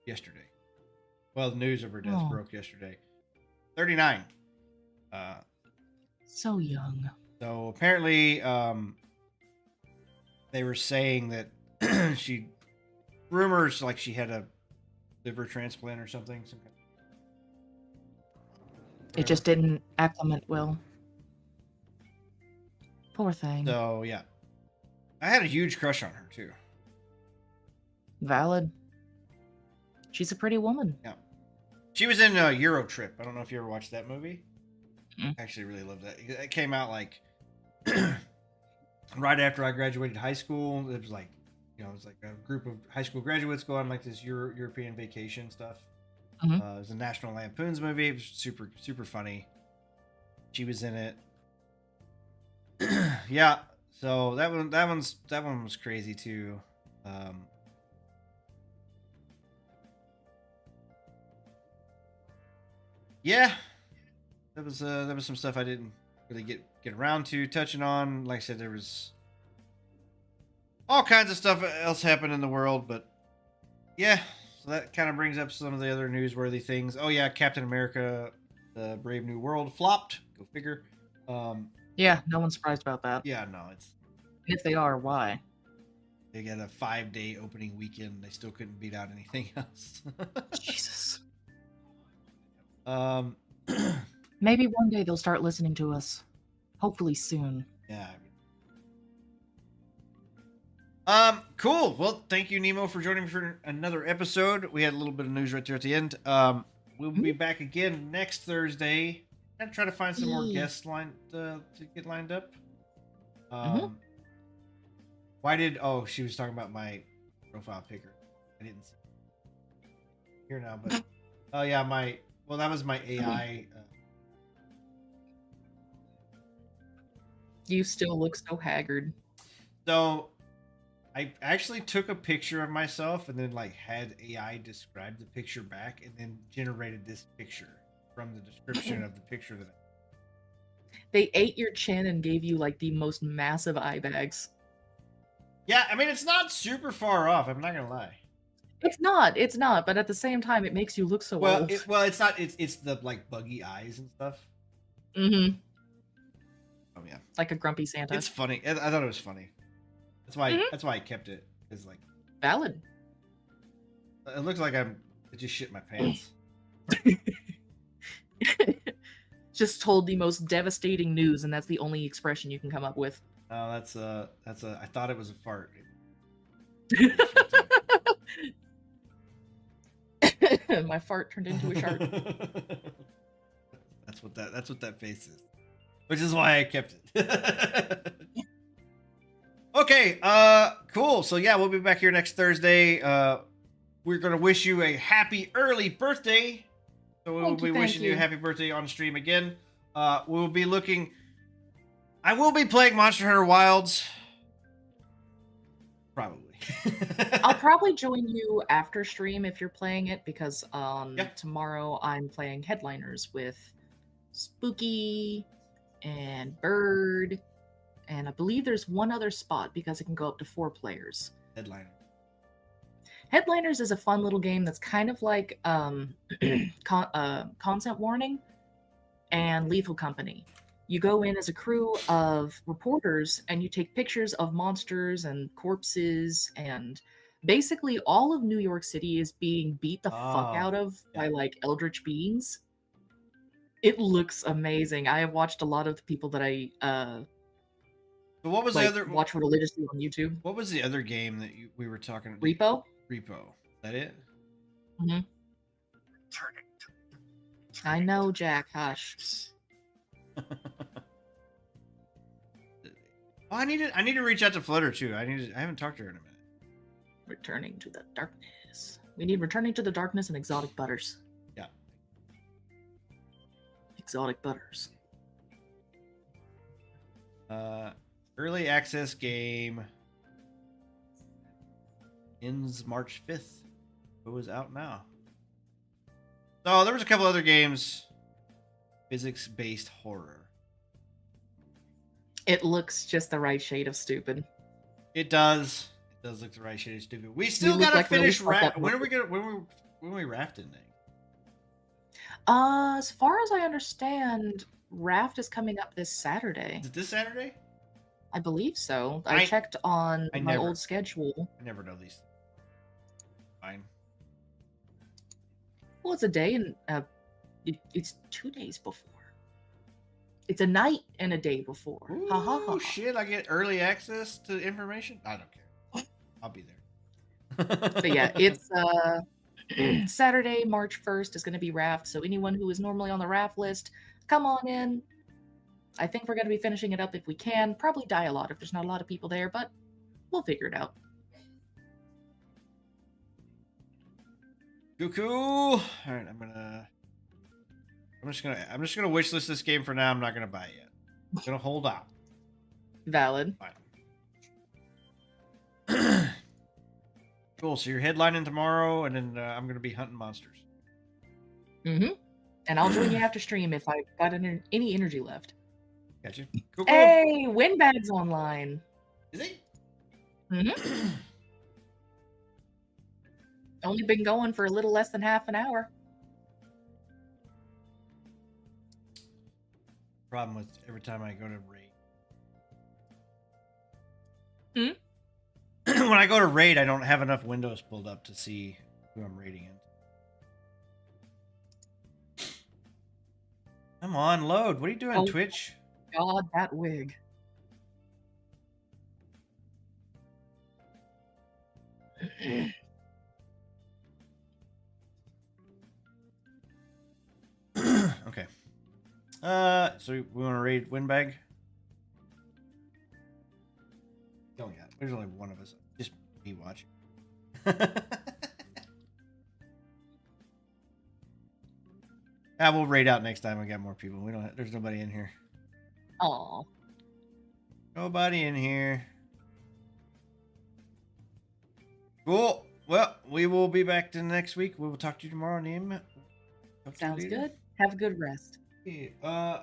yesterday. Well, the news of her death broke yesterday. 39. So young. So apparently, they were saying that rumors like she had a liver transplant or something. It just didn't acclimate well. Poor thing. So yeah, I had a huge crush on her too. Valid. She's a pretty woman. Yeah. She was in Euro Trip. I don't know if you ever watched that movie. I actually really loved that. It came out like right after I graduated high school. It was like, it was like a group of high school graduates go on like this European vacation stuff. It was a National Lampoon's movie. It was super, super funny. She was in it. Yeah. So that one was crazy too. Yeah, that was some stuff I didn't really get around to touching on. Like I said, there was all kinds of stuff else happened in the world, but yeah, so that kind of brings up some of the other newsworthy things. Oh yeah, Captain America: The Brave New World flopped. Go figure. Yeah, no one's surprised about that. Yeah, no, it's. If they are, why? They got a 5-day opening weekend. They still couldn't beat out anything else. Jesus. Maybe one day they'll start listening to us. Hopefully soon. Yeah. Cool. Well, thank you, Nemo, for joining me for another episode. We had a little bit of news right there at the end. We'll be back again next Thursday. I'm trying to find some more guests to get lined up. She was talking about my profile picker. I didn't see it here now, but oh yeah, that was my AI. You still look so haggard. So I actually took a picture of myself and then like had AI describe the picture back and then generated this picture from the description of the picture that they ate your chin and gave you like the most massive eye bags. Yeah, I mean, it's not super far off. I'm not gonna lie. It's not. But at the same time, it makes you look so old. It's not. It's the like buggy eyes and stuff. Oh yeah. Like a grumpy Santa. It's funny. I thought it was funny. That's why. That's why I kept it. It's like valid. It looks like I just shit my pants. Just told the most devastating news, and that's the only expression you can come up with. Oh, that's a. I thought it was a fart. My fart turned into a shark. That's what that face is. Which is why I kept it. Okay, cool. So yeah, we'll be back here next Thursday. We're gonna wish you a happy early birthday. So we'll be wishing you a happy birthday on stream again. We'll be looking. I will be playing Monster Hunter Wilds. Probably. I'll probably join you after stream if you're playing it, because tomorrow I'm playing Headliners with Spooky and Bird, and I believe there's one other spot because it can go up to 4 players. Headliners is a fun little game that's kind of like Content Warning and Lethal Company. You go in as a crew of reporters and you take pictures of monsters and corpses, and basically all of New York City is being beat the fuck out of by like eldritch beings. It looks amazing. I have watched a lot of the people that I But what was the other watch religiously on YouTube. What was the other game that we were talking about? Repo? Repo. Is that it? Mm-hmm. I know, Jack. Hush. I need to reach out to Flutter too. I haven't talked to her in a minute. Returning to the darkness. We need Returning to the Darkness and Exotic Butters. Yeah. Exotic Butters. Early access game ends March 5th. It was out now. So there was a couple other games. Physics-based horror. It looks just the right shade of stupid. It does. It does look the right shade of stupid. We still gotta finish raft. When are we gonna? When we rafting? As far as I understand, Raft is coming up this Saturday. Is it this Saturday? I believe so. I checked on my old schedule. I never know these. Fine. Well, it's a day and it's 2 days before. It's a night and a day before. Ooh, ha ha ha. Shit! I get early access to information. I don't care. I'll be there. But yeah, it's Saturday, March 1st is going to be Raft. So anyone who is normally on the Raft list, come on in. I think we're going to be finishing it up if we can. Probably die a lot if there's not a lot of people there, but we'll figure it out. Cool. All right, I'm just gonna wish list this game for now. I'm not gonna buy it yet. I'm gonna hold out. Valid. Fine. Cool. So you're headlining tomorrow, and then I'm gonna be hunting monsters. Mm-hmm. And I'll join you after stream if I've got any energy left. Gotcha. Cool. Hey, Windbag's online. Is he? Mm-hmm. Only been going for a little less than half an hour. Problem with every time I go to raid. When I go to raid, I don't have enough windows pulled up to see who I'm raiding in. Come on, load. What are you doing, Twitch? God, that wig. Okay. So we want to raid Windbag? Oh yeah, there's only one of us. Just me watching. We'll raid out next time. We got more people. We don't. There's nobody in here. Aw. Nobody in here. Cool. Well, we will be back to next week. We will talk to you tomorrow, Neem. Sounds good. Have a good rest. Yeah.